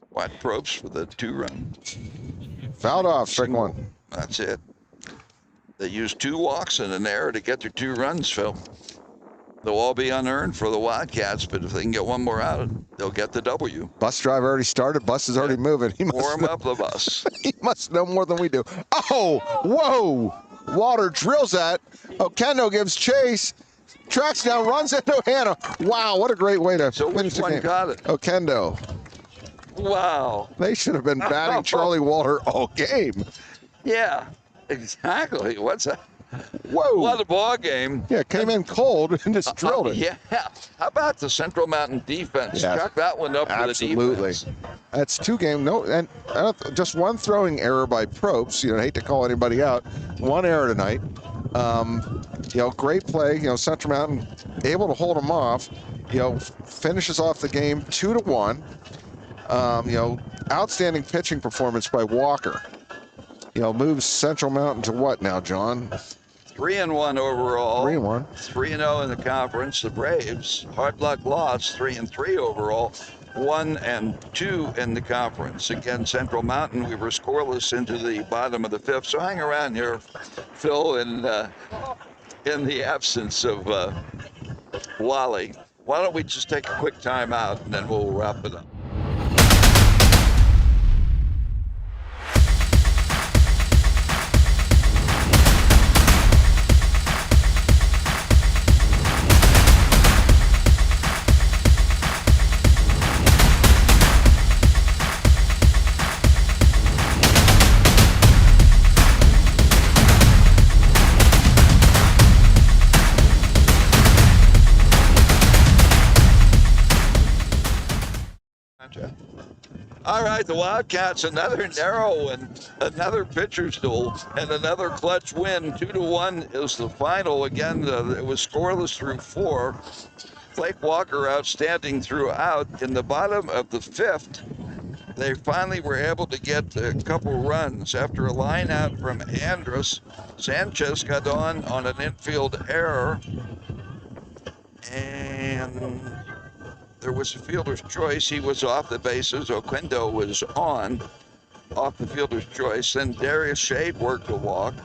Watt Probst for the 2-run. Fouled off, strike 1. That's it. They used 2 walks and an error to get their 2 runs, Phil. They'll all be unearned for the Wildcats, but if they can get 1 more out, they'll get the W. Bus drive already started. Bus is already moving. He must Warm up the bus. He must know more than we do. Oh, whoa. Walter drills that. Okendo gives chase. Tracks down, runs into Hanna. Wow, what a great way to finish the game. Got it? Okendo. Wow. They should have been batting Charlie Walter all game. Yeah, exactly. What's that? Whoa. What a ball game. Yeah, came in cold and just drilled it. Yeah. How about the Central Mountain defense? Yes. Chuck that one up for the defense. Absolutely. That's 2 games. No, and just one throwing error by Probst. I hate to call anybody out. 1 error tonight. Great play. Central Mountain able to hold them off. Finishes off the game 2-1. Outstanding pitching performance by Walker. Moves Central Mountain to what now, John? 3-1 overall. 3-1. 3-0 in the conference. The Braves, hard luck loss, 3-3 overall. 1-2 in the conference. Again, Central Mountain, we were scoreless into the bottom of the 5th. So hang around here, Phil, in the absence of Wally. Why don't we just take a quick time out and then we'll wrap it up. All right, the Wildcats, another narrow and another pitcher's duel and another clutch win. 2-1 is the final. Again, it was scoreless through 4. Blake Walker outstanding throughout. In the bottom of the 5th, they finally were able to get a couple runs after a line out from Andrus. Sanchez got on an infield error, and there was a fielder's choice. He was off the bases. Oquendo was on, off the fielder's choice. Then Darius Shade worked a walk,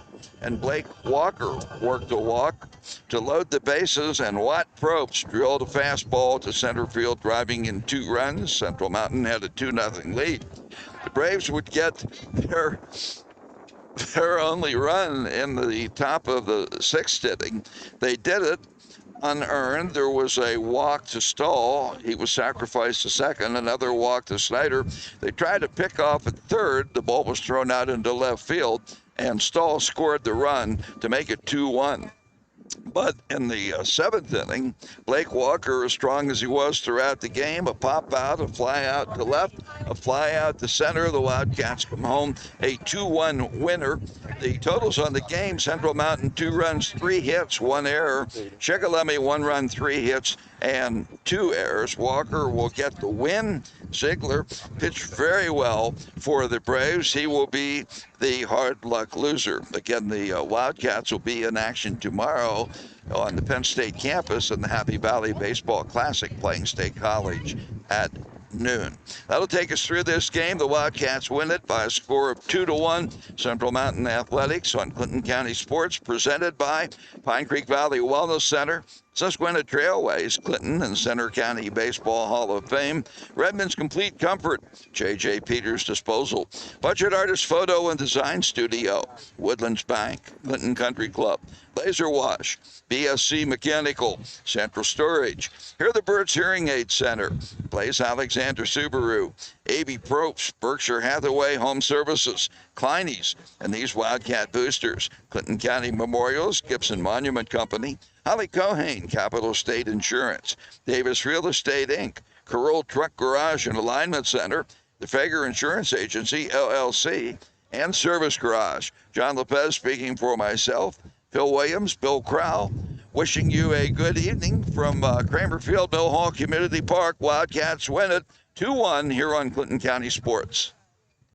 and Blake Walker worked a walk to load the bases, and Watt Probst drilled a fastball to center field, driving in 2 runs. Central Mountain had a 2-0 lead. The Braves would get their only run in the top of the 6th inning. They did it unearned. There was a walk to Stahl. He was sacrificed to second. Another walk to Snyder. They tried to pick off at third. The ball was thrown out into left field, and Stahl scored the run to make it 2-1. But in the 7th inning, Blake Walker, as strong as he was throughout the game, a pop out, a fly out to left, a fly out to center. The Wildcats come home a 2-1 winner. The totals on the game: Central Mountain 2 runs, 3 hits, 1 error. Shikellamy 1 run, 3 hits, and 2 errors. Walker will get the win. Ziegler pitched very well for the Braves. He will be the hard luck loser. Again, the Wildcats will be in action tomorrow on the Penn State campus in the Happy Valley Baseball Classic, playing State College at noon. That'll take us through this game. The Wildcats win it by a score of 2-1. Central Mountain Athletics on Clinton County Sports, presented by Pine Creek Valley Wellness Center, Susquehanna Trailways, Clinton and Center County Baseball Hall of Fame, Redmond's Complete Comfort, J.J. Peters Disposal, Budget Artist Photo and Design Studio, Woodlands Bank, Clinton Country Club, Laser Wash, BSC Mechanical, Central Storage, Hear the Birds Hearing Aid Center, Blaze Alexander Subaru, A.B. Probst, Berkshire Hathaway Home Services, Kleiny's, and these Wildcat Boosters, Clinton County Memorials, Gibson Monument Company, Holly Cohane, Capital State Insurance, Davis Real Estate, Inc., Carroll Truck Garage and Alignment Center, the Fager Insurance Agency, LLC, and Service Garage. John Lopez speaking for myself, Phil Williams, Bill Crowell, wishing you a good evening from Kramer Field, Mill Hall Community Park. Wildcats win it 2-1 here on Clinton County Sports.